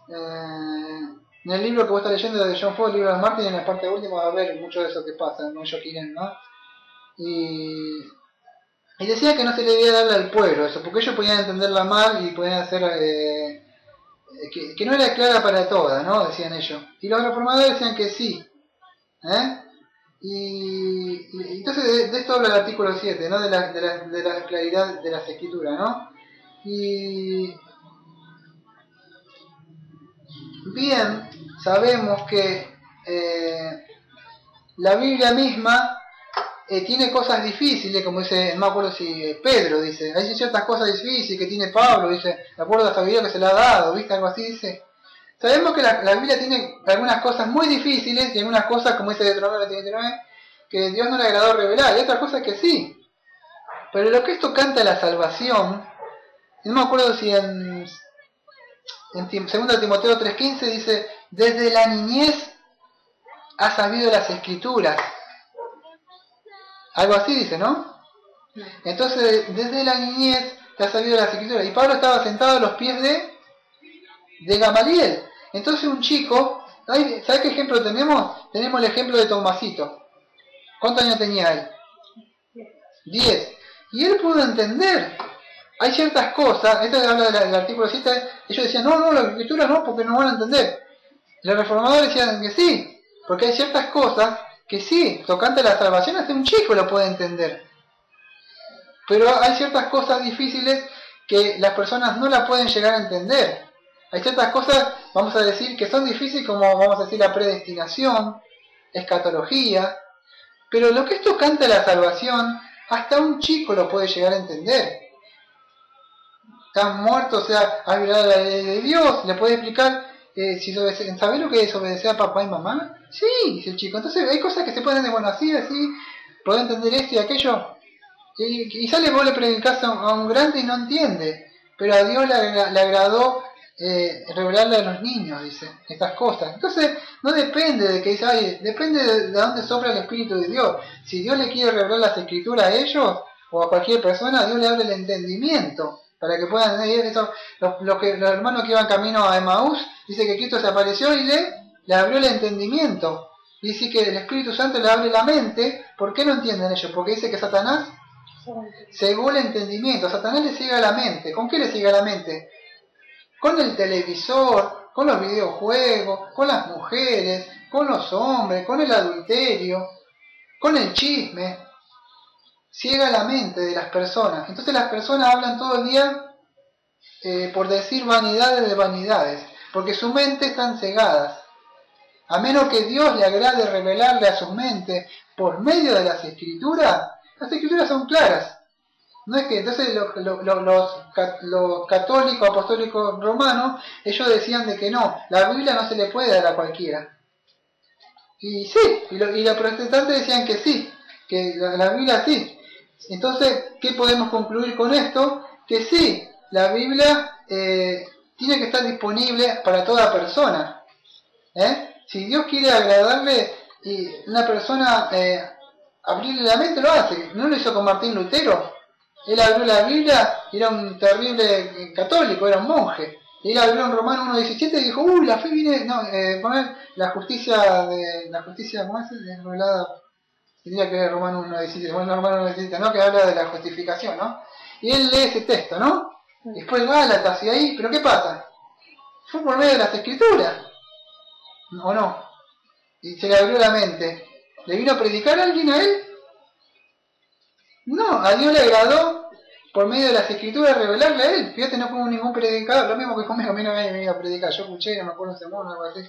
En el libro que vos estás leyendo de John Ford, el libro de Martin, en la parte última va a ver mucho de eso que pasa, no yo quieren, ¿no? Y decía que no se le debía darle al pueblo eso, porque ellos podían entenderla mal y podían hacer que no era clara para todas, ¿no? Decían ellos. Y los reformadores decían que sí. Y entonces de esto habla el artículo 7, ¿no? De la claridad de las escrituras, ¿no? Y bien, sabemos que la Biblia misma tiene cosas difíciles, como dice, no me acuerdo si Pedro dice, hay ciertas cosas difíciles que tiene Pablo, dice, de acuerdo a la sabiduría que se le ha dado, ¿viste? Algo así dice. Sabemos que la Biblia tiene algunas cosas muy difíciles y algunas cosas, como dice Deuteronomio 29, que Dios no le agradó revelar, y otras cosas que sí. Pero lo que es tocante a la salvación, no me acuerdo si en 2 Timoteo 3:15 dice, desde la niñez has sabido las escrituras. Algo así dice, ¿no? Entonces, desde la niñez te has sabido las escrituras. Y Pablo estaba sentado a los pies de Gamaliel. Entonces un chico, ¿sabes qué ejemplo tenemos? Tenemos el ejemplo de Tomasito. ¿Cuántos años tenía él? 10. Y él pudo entender. Hay ciertas cosas, esto habla del artículo 7, ellos decían, no, las escrituras no, porque no van a entender. Los reformadores decían que sí, porque hay ciertas cosas que sí, tocante a la salvación, hasta un chico lo puede entender. Pero hay ciertas cosas difíciles que las personas no la pueden llegar a entender. Hay ciertas cosas, vamos a decir, que son difíciles, como vamos a decir la predestinación, escatología, pero lo que es tocante a la salvación, hasta un chico lo puede llegar a entender. Están muertos, o sea, has violado la ley de Dios, le puede explicar, ¿sabés lo que es obedecer a papá y mamá? Sí, dice el chico. Entonces hay cosas que se pueden entender, bueno, así, puedo entender esto y aquello. Y sale vos le predicás a un grande y no entiende, pero a Dios le agradó revelarle a los niños, dice, estas cosas. Entonces no depende de que dice, depende de dónde sopla el Espíritu de Dios. Si Dios le quiere revelar las escrituras a ellos o a cualquier persona, Dios le abre el entendimiento para que puedan entender eso. Los hermanos que iban camino a Emaús, dice que Cristo se apareció y le abrió el entendimiento. Dice que el Espíritu Santo le abre la mente. ¿Por qué no entienden ellos? Porque dice que Satanás cegó el entendimiento. Satanás le sigue a la mente. ¿Con qué le sigue a la mente? Con el televisor, con los videojuegos, con las mujeres, con los hombres, con el adulterio, con el chisme. ciega la mente de las personas. Entonces las personas hablan todo el día por decir vanidades de vanidades, porque su mente están cegadas. A menos que Dios le agrade revelarle a sus mentes por medio de las escrituras son claras. No es que entonces los católicos, apostólicos romanos, ellos decían de que no, la Biblia no se le puede dar a cualquiera. Y sí, y los protestantes decían que sí, que la Biblia sí. Entonces, ¿qué podemos concluir con esto? Que sí, la Biblia tiene que estar disponible para toda persona. Si Dios quiere agradarle y una persona abrirle la mente, lo hace. ¿No lo hizo con Martín Lutero? Él abrió la Biblia, era un terrible católico, era un monje. Él abrió en Romano 1.17 y dijo, la fe viene, no, poner la justicia, ¿cómo es? Revelada, diría que es Romano 1.17, bueno, Romano 1.17, ¿no? Que habla de la justificación, ¿no? Y él lee ese texto, ¿no? Después Gálatas y ahí, pero ¿qué pasa? Fue por medio de las escrituras, ¿o no? Y se le abrió la mente. ¿Le vino a predicar a alguien a él? No, a Dios le agradó por medio de las escrituras revelarle a él. Fíjate, no como ningún predicador, lo mismo que conmigo, a mí no me iba a predicar. Yo escuché, no me acuerdo un sermón o algo así.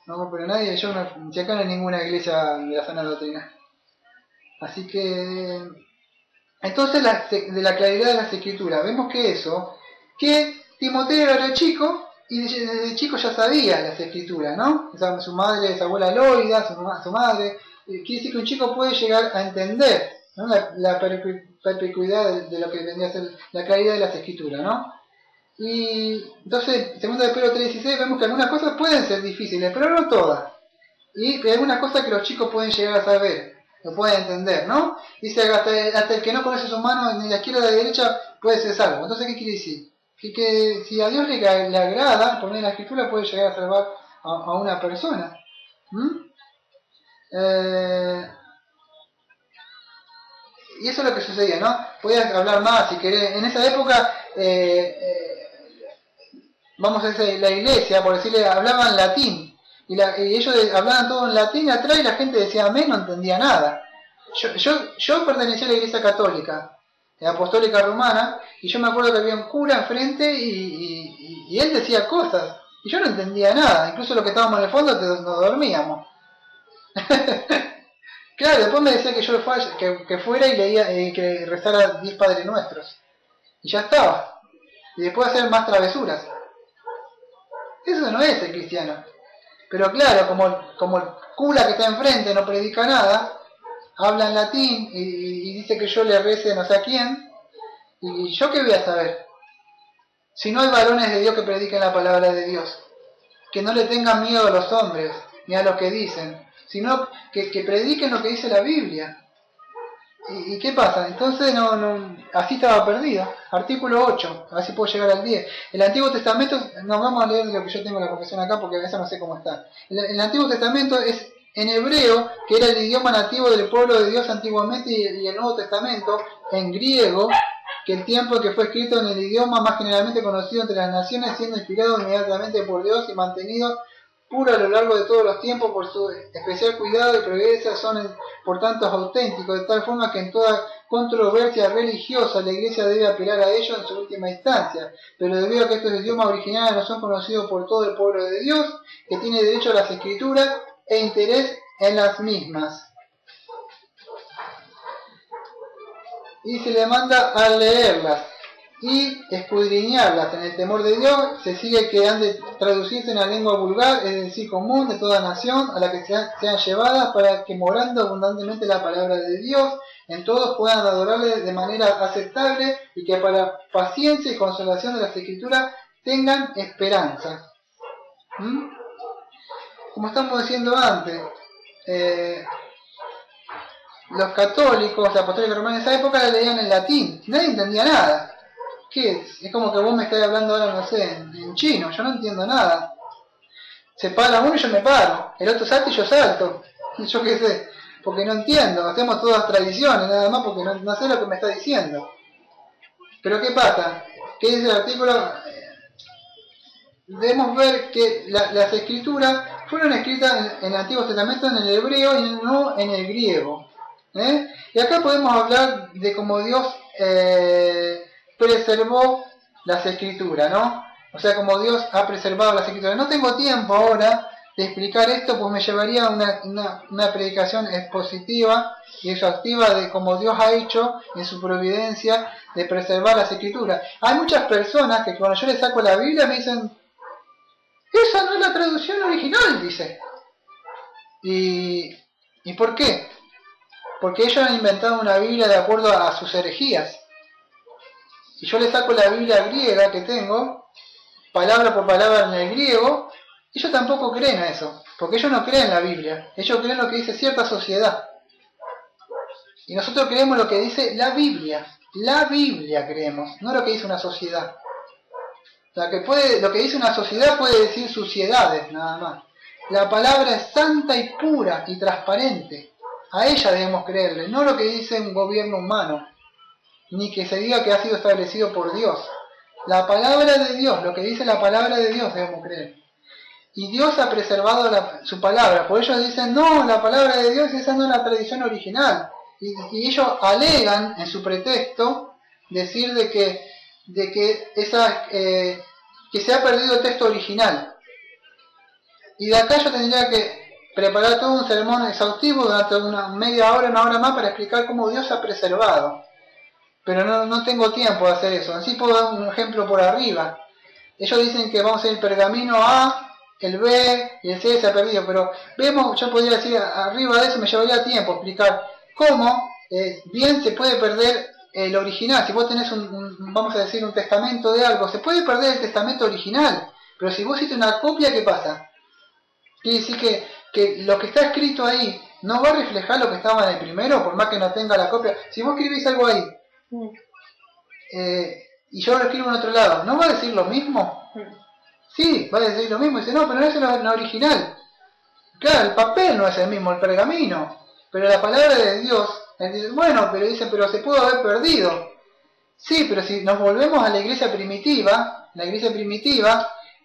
No, pero nadie, si acá no hay ninguna iglesia de la sana doctrina. Así que, entonces de la claridad de las escrituras, vemos que Timoteo era chico y desde chico ya sabía las escrituras, ¿no? O sea, su madre, su abuela Loida, su madre, quiere decir que un chico puede llegar a entender, ¿no? la perspicuidad de lo que vendría a ser la claridad de las escrituras, ¿no? Y entonces, segundo de Pedro 3.16, vemos que algunas cosas pueden ser difíciles, pero no todas. Y hay algunas cosas que los chicos pueden llegar a saber, lo pueden entender, ¿no? Dice, hasta el que no conoce su mano, ni la izquierda ni la derecha, puede ser salvo. Entonces, ¿qué quiere decir? Que si a Dios le agrada, por medio de la escritura, puede llegar a salvar a una persona. Y eso es lo que sucedía, ¿no? Podías hablar más si querés. En esa época, vamos a decir, la iglesia, por decirle, hablaban latín. Y ellos hablaban todo en latín, y atrás y la gente decía amén, no entendía nada. Yo pertenecía a la iglesia católica, apostólica romana, y yo me acuerdo que había un cura enfrente y él decía cosas, y yo no entendía nada, incluso los que estábamos en el fondo nos dormíamos. Claro, después me decía que yo que fuera y leía que rezara 10 Padres Nuestros, y ya estaba, y después hacer más travesuras. Eso no es el cristiano. Pero claro, como el cura que está enfrente no predica nada, habla en latín y dice que yo le rece no sé a quién, ¿y yo qué voy a saber? Si no hay varones de Dios que prediquen la palabra de Dios, que no le tengan miedo a los hombres, ni a los que dicen, sino que prediquen lo que dice la Biblia. ¿Y qué pasa? Entonces así estaba perdido. Artículo 8, a ver si puedo llegar al 10. El Antiguo Testamento, no vamos a leer lo que yo tengo en la confesión acá porque a veces no sé cómo está. El Antiguo Testamento es en hebreo, que era el idioma nativo del pueblo de Dios antiguamente, y el Nuevo Testamento en griego, que el tiempo que fue escrito en el idioma más generalmente conocido entre las naciones, siendo inspirado inmediatamente por Dios y mantenido puro a lo largo de todos los tiempos por su especial cuidado y providencia, son por tanto auténticos, de tal forma que en toda controversia religiosa la Iglesia debe apelar a ellos en su última instancia, pero debido a que estos idiomas originales no son conocidos por todo el pueblo de Dios, que tiene derecho a las escrituras e interés en las mismas. Y se le manda a leerlas y escudriñarlas en el temor de Dios. Se sigue que han de traducirse en la lengua vulgar, es decir, común de toda nación, a la que sean llevadas, para que morando abundantemente la palabra de Dios, en todos puedan adorarle de manera aceptable, y que para paciencia y consolación de las Escrituras tengan esperanza. Como estamos diciendo antes, los católicos, la apostólica romana en esa época la leían en latín, nadie entendía nada. ¿Qué es? Es como que vos me estás hablando ahora, no sé, en chino, yo no entiendo nada. Se para uno y yo me paro, el otro salta y yo salto, yo qué sé, porque no entiendo, hacemos todas tradiciones nada más porque no sé lo que me está diciendo. Pero ¿qué pasa? ¿Qué dice el artículo? Debemos ver que las escrituras fueron escritas en el Antiguo Testamento en el hebreo y no en el griego. Y acá podemos hablar de cómo Dios preservó las escrituras, ¿no? O sea, como Dios ha preservado las escrituras. No tengo tiempo ahora de explicar esto, pues me llevaría una predicación expositiva y exhaustiva de cómo Dios ha hecho en su providencia de preservar las escrituras. Hay muchas personas que cuando yo les saco la Biblia me dicen, esa no es la traducción original, dice. ¿Y por qué? Porque ellos han inventado una Biblia de acuerdo a sus herejías. Y yo les saco la Biblia griega que tengo, palabra por palabra en el griego, ellos tampoco creen a eso, porque ellos no creen en la Biblia, ellos creen lo que dice cierta sociedad. Y nosotros creemos lo que dice la Biblia creemos, no lo que dice una sociedad. O sea, lo que dice una sociedad puede decir suciedades, nada más. La palabra es santa y pura y transparente. A ella debemos creerle, no lo que dice un gobierno humano, ni que se diga que ha sido establecido por Dios. La palabra de Dios, lo que dice la palabra de Dios debemos creer. Y Dios ha preservado su palabra. Por ellos dicen, no, la palabra de Dios esa no es la tradición original. Y ellos alegan en su pretexto decir que se ha perdido el texto original. Y de acá yo tendría que preparar todo un sermón exhaustivo durante una media hora, una hora más para explicar cómo Dios ha preservado. Pero no tengo tiempo de hacer eso. Así puedo dar un ejemplo por arriba. Ellos dicen que vamos a ir el pergamino A, el B y el C se ha perdido, pero vemos, yo podría decir arriba de eso, me llevaría tiempo explicar cómo bien se puede perder el original. Si vos tenés vamos a decir, un testamento de algo, se puede perder el testamento original, pero si vos hiciste una copia, ¿qué pasa? Quiere decir que lo que está escrito ahí no va a reflejar lo que estaba en el primero, por más que no tenga la copia. Si vos escribís algo ahí, y yo lo escribo en otro lado, ¿no va a decir lo mismo? Sí, va a decir lo mismo. Dice, no, pero no es lo original. Claro, el papel no es el mismo, el pergamino. Pero la palabra de Dios, bueno, pero dicen, pero se pudo haber perdido. Sí, pero si nos volvemos a la iglesia primitiva,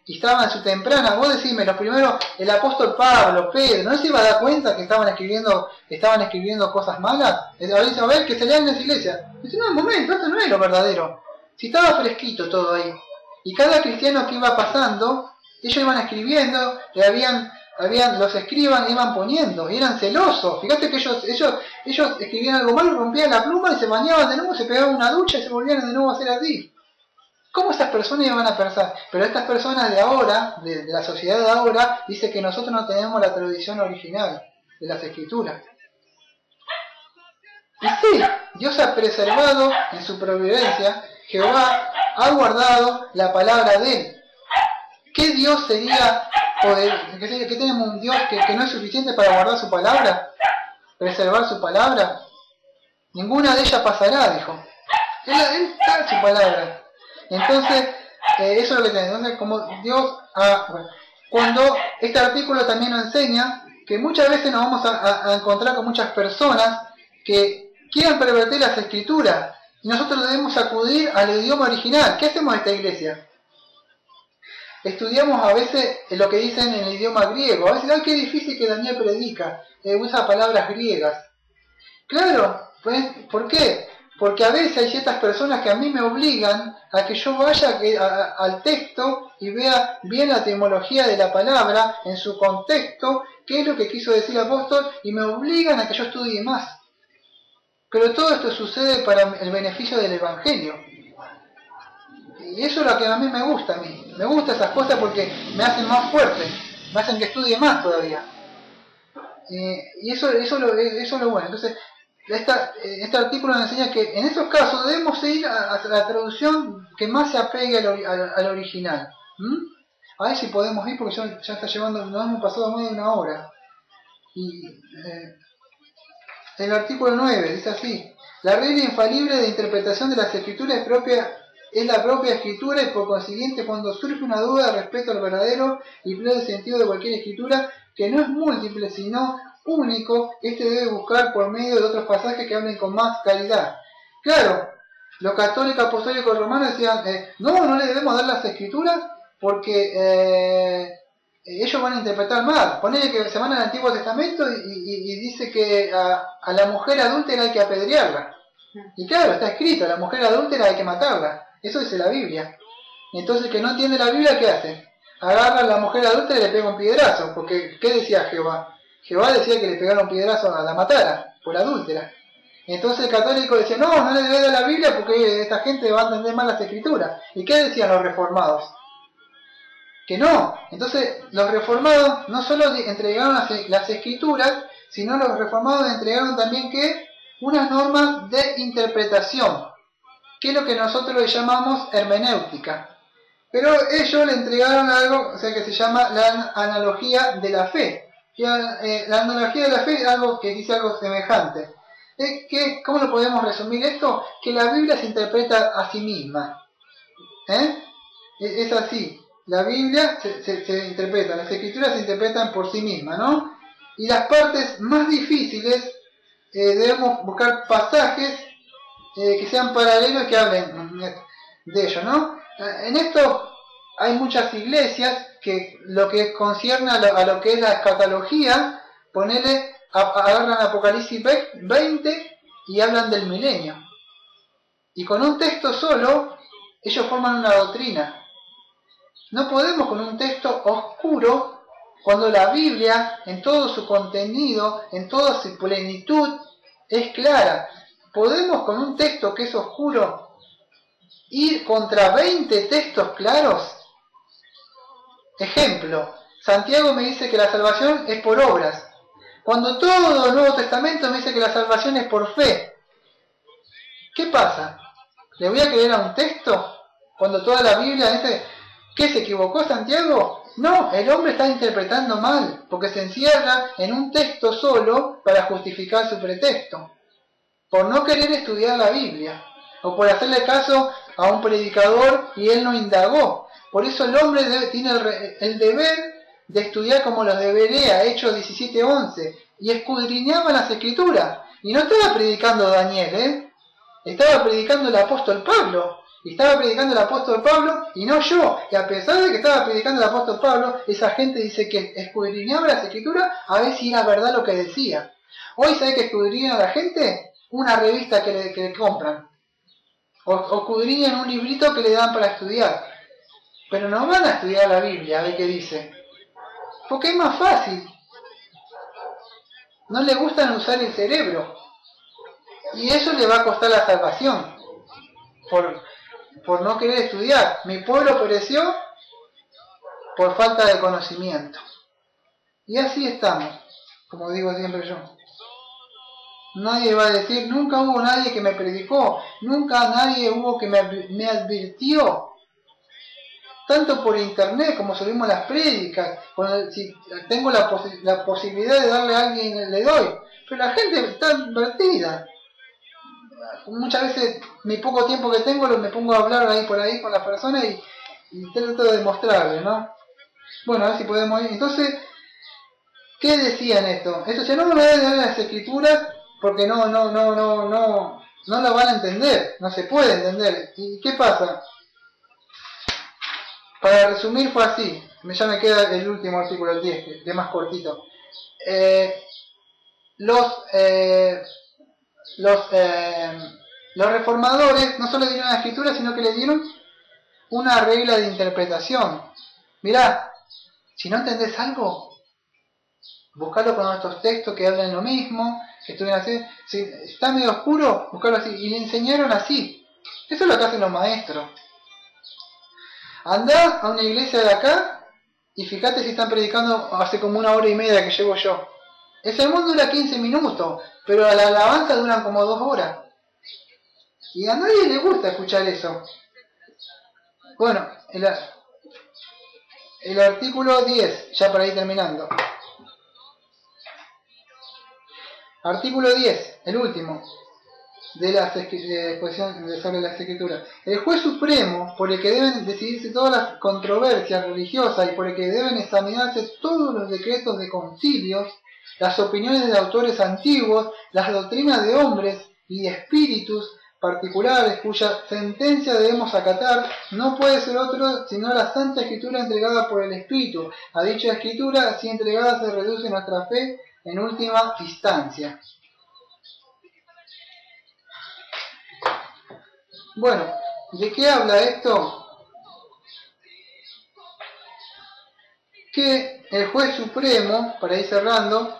y estaba en su temprana, vos decime, los primeros, el apóstol Pablo, Pedro, ¿no se iba a dar cuenta que estaban escribiendo cosas malas? A ver, que se lean en esa iglesia. Dice, no, un momento, esto no es lo verdadero. Si estaba fresquito todo ahí. Y cada cristiano que iba pasando, ellos iban escribiendo, los escriban iban poniendo, y eran celosos. Fíjate que ellos escribían algo malo, rompían la pluma y se bañaban de nuevo, se pegaban una ducha y se volvían de nuevo a hacer así. ¿Cómo esas personas iban a pensar? Pero estas personas de ahora, de la sociedad de ahora, dice que nosotros no tenemos la tradición original de las escrituras. Y sí, Dios ha preservado en su providencia, Jehová ha guardado la palabra de él. ¿Qué Dios sería que tenemos un Dios que no es suficiente para guardar su palabra? ¿Preservar su palabra? Ninguna de ellas pasará, dijo. Él está en su palabra. Entonces, eso es lo que tenemos. Entonces, como Dios cuando este artículo también nos enseña que muchas veces nos vamos a encontrar con muchas personas que quieren pervertir las escrituras y nosotros debemos acudir al idioma original. ¿Qué hacemos en esta iglesia? Estudiamos a veces lo que dicen en el idioma griego. A veces, ¡ay, qué difícil que Daniel predica! Usa palabras griegas. Claro, pues, ¿por qué? Porque a veces hay ciertas personas que a mí me obligan a que yo vaya al texto y vea bien la etimología de la palabra en su contexto, qué es lo que quiso decir el apóstol, y me obligan a que yo estudie más. Pero todo esto sucede para el beneficio del Evangelio. Y eso es lo que a mí me gusta. Me gustan esas cosas porque me hacen más fuerte, me hacen que estudie más todavía. Y eso es lo bueno. Entonces, este artículo nos enseña que en esos casos debemos ir a la traducción que más se apegue al original. A ver si podemos ir porque ya está llevando, nos hemos pasado más de una hora. Y el artículo 9 dice así: la regla infalible de interpretación de las escrituras es la propia escritura, y por consiguiente cuando surge una duda respecto al verdadero y pleno sentido de cualquier escritura, que no es múltiple sino único, debe buscar por medio de otros pasajes que hablen con más claridad. Claro, los católicos apostólicos romanos decían, no le debemos dar las escrituras porque ellos van a interpretar mal. Ponele que se van al Antiguo Testamento y dice que a la mujer adúltera hay que apedrearla. Y claro, está escrito, a la mujer adúltera hay que matarla. Eso dice la Biblia. Entonces el que no entiende la Biblia, ¿qué hace? Agarra a la mujer adúltera y le pega un piedrazo. Porque, ¿qué decía Jehová? Jehová decía que le pegara un piedrazo a la matara, por adúltera. Entonces el católico decía, no le debe de la Biblia porque esta gente va a entender mal las escrituras. ¿Y qué decían los reformados? Que no. Entonces los reformados no solo entregaron las escrituras, sino los reformados entregaron también ¿qué? Unas normas de interpretación, que es lo que nosotros le llamamos hermenéutica. Pero ellos le entregaron algo, o sea, que se llama la analogía de la fe. La analogía de la fe es algo que dice algo semejante. ¿Cómo lo podemos resumir esto? Que la Biblia se interpreta a sí misma. Es así. La Biblia se interpreta, las escrituras se interpretan por sí mismas, ¿no? Y las partes más difíciles debemos buscar pasajes que sean paralelos y que hablen de ello, ¿no? En esto hay muchas iglesias que lo que concierne a lo que es la escatología, agarran Apocalipsis 20 y hablan del milenio. Y con un texto solo, ellos forman una doctrina. No podemos con un texto oscuro, cuando la Biblia, en todo su contenido, en toda su plenitud, es clara. Podemos con un texto que es oscuro ir contra 20 textos claros. Ejemplo, Santiago me dice que la salvación es por obras, cuando todo el Nuevo Testamento me dice que la salvación es por fe. ¿Qué pasa? ¿Le voy a creer a un texto cuando toda la Biblia dice que se equivocó Santiago? No, el hombre está interpretando mal, porque se encierra en un texto solo para justificar su pretexto, por no querer estudiar la Biblia, o por hacerle caso a un predicador y él no indagó. Por eso el hombre tiene el deber de estudiar como los de Berea, Hechos 17:11, y escudriñaban las escrituras. Y no estaba predicando Daniel, estaba predicando el apóstol Pablo. Y estaba predicando el apóstol Pablo y no yo. Y a pesar de que estaba predicando el apóstol Pablo, esa gente dice que escudriñaba las escrituras a ver si era verdad lo que decía. Hoy, ¿sabe que escudriña a la gente? Una revista que le compran. O escudriñan un librito que le dan para estudiar. Pero no van a estudiar la Biblia a ver qué dice. Porque es más fácil. No le gustan usar el cerebro. Y eso le va a costar la salvación. Por no querer estudiar. Mi pueblo pereció por falta de conocimiento. Y así estamos, como digo siempre yo. Nadie va a decir, nunca hubo nadie que me predicó, nunca nadie hubo que me advirtió. Tanto por internet como subimos las prédicas, si tengo la posibilidad de darle a alguien, le doy. Pero la gente está advertida. Muchas veces, mi poco tiempo que tengo, me pongo a hablar ahí por ahí con las personas y trato de demostrarle, ¿no? Bueno, a ver si podemos ir. Entonces, ¿qué decían esto? Esto ya no me van a dar las escrituras porque no la van a entender, no se puede entender. ¿Y qué pasa? Para resumir fue así, ya me queda el último artículo, el 10, que es más cortito. Los reformadores no solo le dieron la escritura, sino que le dieron una regla de interpretación. Mirá, si no entendés algo, buscalo con estos textos que hablan lo mismo, que estuvieron así. Si está medio oscuro, buscarlo así. Y le enseñaron así. Eso es lo que hacen los maestros. Andá a una iglesia de acá y fíjate si están predicando hace como 1 hora y media que llevo yo. El sermón dura 15 minutos, pero la alabanza duran como 2 horas. Y a nadie le gusta escuchar eso. Bueno, el artículo 10, ya para ir terminando. Artículo 10, el último, de la exposición sobre las escrituras. El juez supremo, por el que deben decidirse todas las controversias religiosas y por el que deben examinarse todos los decretos de concilios, las opiniones de autores antiguos, las doctrinas de hombres y de espíritus, particulares cuya sentencia debemos acatar, no puede ser otro sino la Santa Escritura entregada por el Espíritu. A dicha Escritura, así entregada, se reduce nuestra fe en última instancia. Bueno, ¿de qué habla esto? Que el juez supremo, para ir cerrando,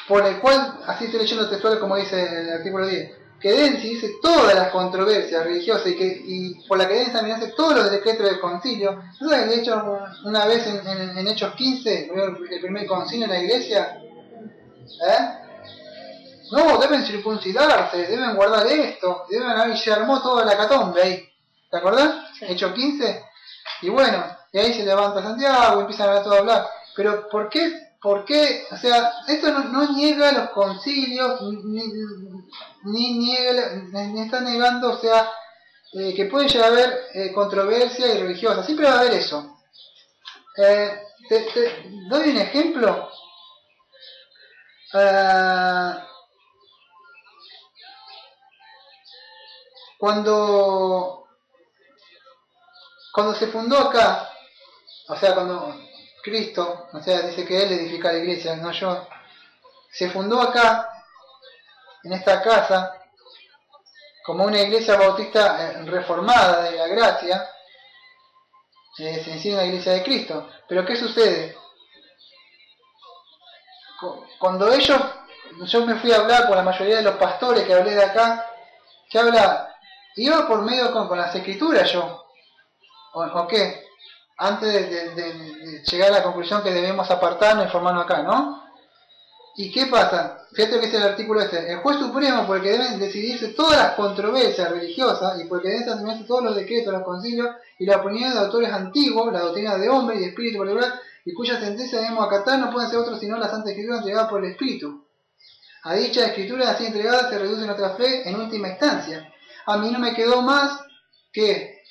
por el cual, así estoy leyendo textual como dice el artículo 10, que den, si dice, todas las controversias religiosas y por la que deben examinarse todos los decretos del concilio. ¿Sabes? De hecho, una vez en Hechos 15, el primer concilio en la iglesia, no, deben circuncidarse, deben guardar esto, deben haber, se armó toda la catombe ahí. ¿Te acordás? Sí. Hechos 15. Y bueno, y ahí se levanta Santiago y empiezan a todo hablar. Pero ¿por qué? ¿Por qué? O sea, esto no niega los concilios, ni está negando, o sea, que puede llegar a haber controversia y religiosa. Siempre va a haber eso. Te doy un ejemplo. Cuando se fundó acá, o sea, cuando Cristo, o sea, dice que Él edifica la iglesia, no yo, se fundó acá, en esta casa, como una iglesia bautista reformada de la gracia, se inicia una iglesia de Cristo. Pero ¿qué sucede? Cuando yo me fui a hablar con la mayoría de los pastores que hablé de acá, que habla, iba por medio con las escrituras yo, ¿o qué? Antes de llegar a la conclusión que debemos apartarnos y formarnos acá, ¿no? ¿Y qué pasa? Fíjate lo que dice el artículo este. El juez supremo, por el que deben decidirse todas las controversias religiosas y por el que deben examinarse todos los decretos, los concilios y la opinión de autores antiguos, la doctrina de hombre y de espíritu particular, y cuya sentencia debemos acatar, no pueden ser otros sino la Santa Escritura entregada por el Espíritu. A dicha Escritura así entregada se reduce nuestra fe en última instancia. A mí no me quedó más que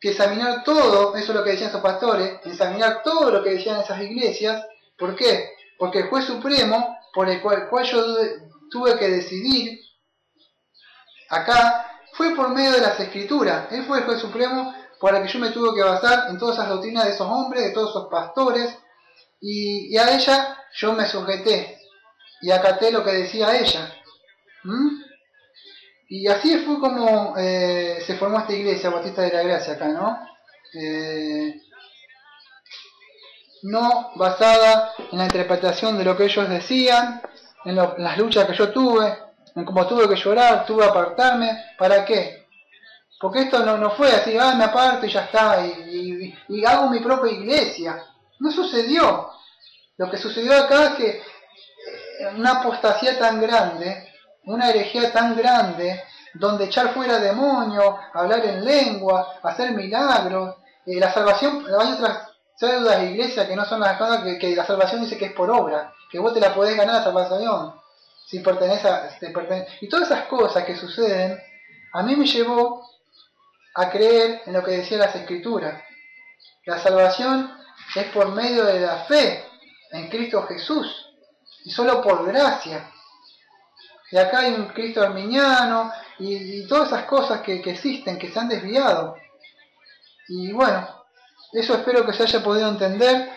examinar todo, eso es lo que decían esos pastores, examinar todo lo que decían esas iglesias. ¿Por qué? Porque el juez supremo, por el cual yo tuve que decidir acá, fue por medio de las escrituras. Él fue el juez supremo por el que yo me tuve que basar en todas esas doctrinas de esos hombres, de todos esos pastores, y a ella yo me sujeté y acaté lo que decía ella. Y así fue como se formó esta iglesia Bautista de la Gracia acá, ¿no? No basada en la interpretación de lo que ellos decían, en las luchas que yo tuve, en cómo tuve que llorar, tuve que apartarme. ¿Para qué? Porque esto no fue así, me aparto y ya está, y hago mi propia iglesia. No sucedió. Lo que sucedió acá es que una apostasía tan grande, una herejía tan grande, donde echar fuera demonios, hablar en lengua, hacer milagros, la salvación, hay otras pseudas iglesias que no son las cosas que la salvación dice que es por obra, que vos te la podés ganar la salvación, si pertenece y todas esas cosas que suceden, a mí me llevó a creer en lo que decían las escrituras. La salvación es por medio de la fe en Cristo Jesús, y solo por gracia. Y acá hay un Cristo arminiano y todas esas cosas que existen, que se han desviado. Y bueno, eso espero que se haya podido entender.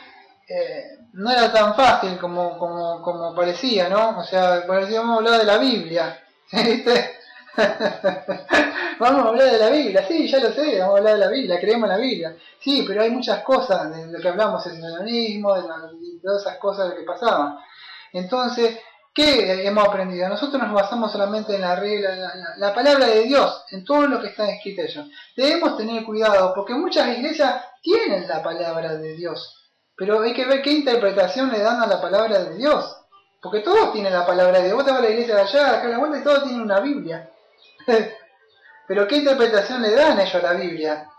No era tan fácil como parecía, ¿no? O sea, parecía vamos a hablar de la Biblia, ¿viste? Vamos a hablar de la Biblia, sí, ya lo sé, vamos a hablar de la Biblia, creemos en la Biblia. Sí, pero hay muchas cosas de lo que hablamos, el sionismo, de todas esas cosas que pasaban. Entonces, ¿qué hemos aprendido? Nosotros nos basamos solamente en la regla, la palabra de Dios, en todo lo que está escrito ellos. Debemos tener cuidado, porque muchas iglesias tienen la palabra de Dios, pero hay que ver qué interpretación le dan a la palabra de Dios, porque todos tienen la palabra de Dios. Vos te vas a la iglesia de allá, acá a la vuelta, y todos tienen una Biblia. Pero qué interpretación le dan ellos a la Biblia.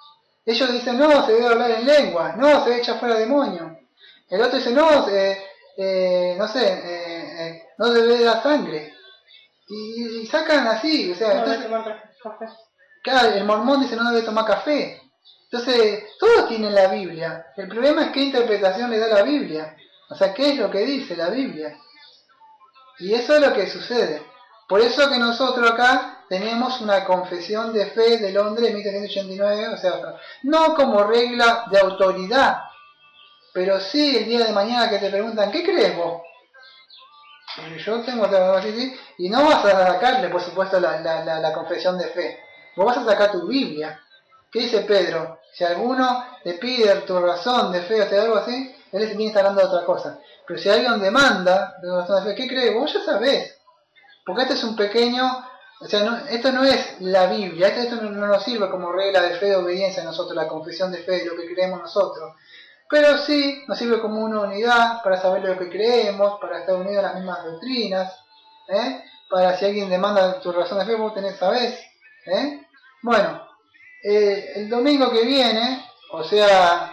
Ellos dicen, no, se debe hablar en lengua, no, se debe echar fuera demonio. El otro dice, no, no debe dar sangre. Y sacan así, o sea, No entonces, debe tomar café. claro, el mormón dice no debe tomar café. Entonces, todos tienen la Biblia. El problema es qué interpretación le da la Biblia. O sea, qué es lo que dice la Biblia. Y eso es lo que sucede. Por eso que nosotros acá tenemos una confesión de fe de Londres de 1789, o sea, no como regla de autoridad, pero sí el día de mañana que te preguntan, ¿qué crees vos? Y yo tengo así, y no vas a sacarle, por supuesto, la confesión de fe. Vos vas a sacar tu Biblia. ¿Qué dice Pedro? Si alguno te pide tu razón de fe o te da algo así, él viene está hablando de otra cosa. Pero si alguien demanda de razón de fe, ¿qué crees? Vos ya sabés. Porque este es un pequeño, o sea, no, esto no es la Biblia, esto no nos sirve como regla de fe de obediencia a nosotros, la confesión de fe de lo que creemos nosotros. Pero sí nos sirve como una unidad para saber lo que creemos, para estar unidos a las mismas doctrinas, para si alguien demanda tu razón de fe, vos tenés, sabés. Bueno, el domingo que viene, o sea,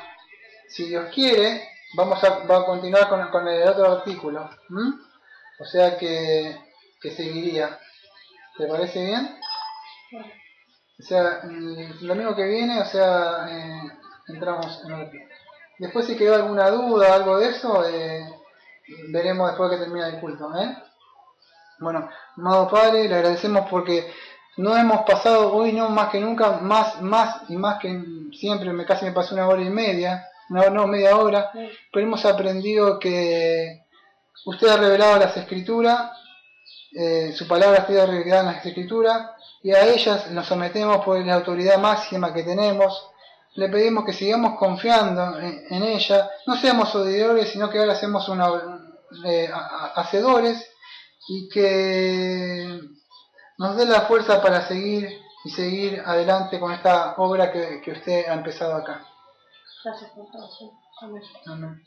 si Dios quiere, va a continuar con el otro artículo. O sea que seguiría. ¿Te parece bien? O sea, el domingo que viene, o sea, entramos en el... Después si quedó alguna duda o algo de eso, veremos después que termine el culto. Bueno, amado Padre, le agradecemos porque no hemos pasado hoy, no más que nunca, más y más que siempre, casi me pasó 1 hora y media, media hora, pero hemos aprendido que usted ha revelado las Escrituras, su palabra ha sido revelada en las Escrituras, y a ellas nos sometemos por la autoridad máxima que tenemos. Le pedimos que sigamos confiando en ella, no seamos odiadores, sino que ahora seamos hacedores, y que nos dé la fuerza para seguir adelante con esta obra que usted ha empezado acá. Gracias por todo. Amén. Amén.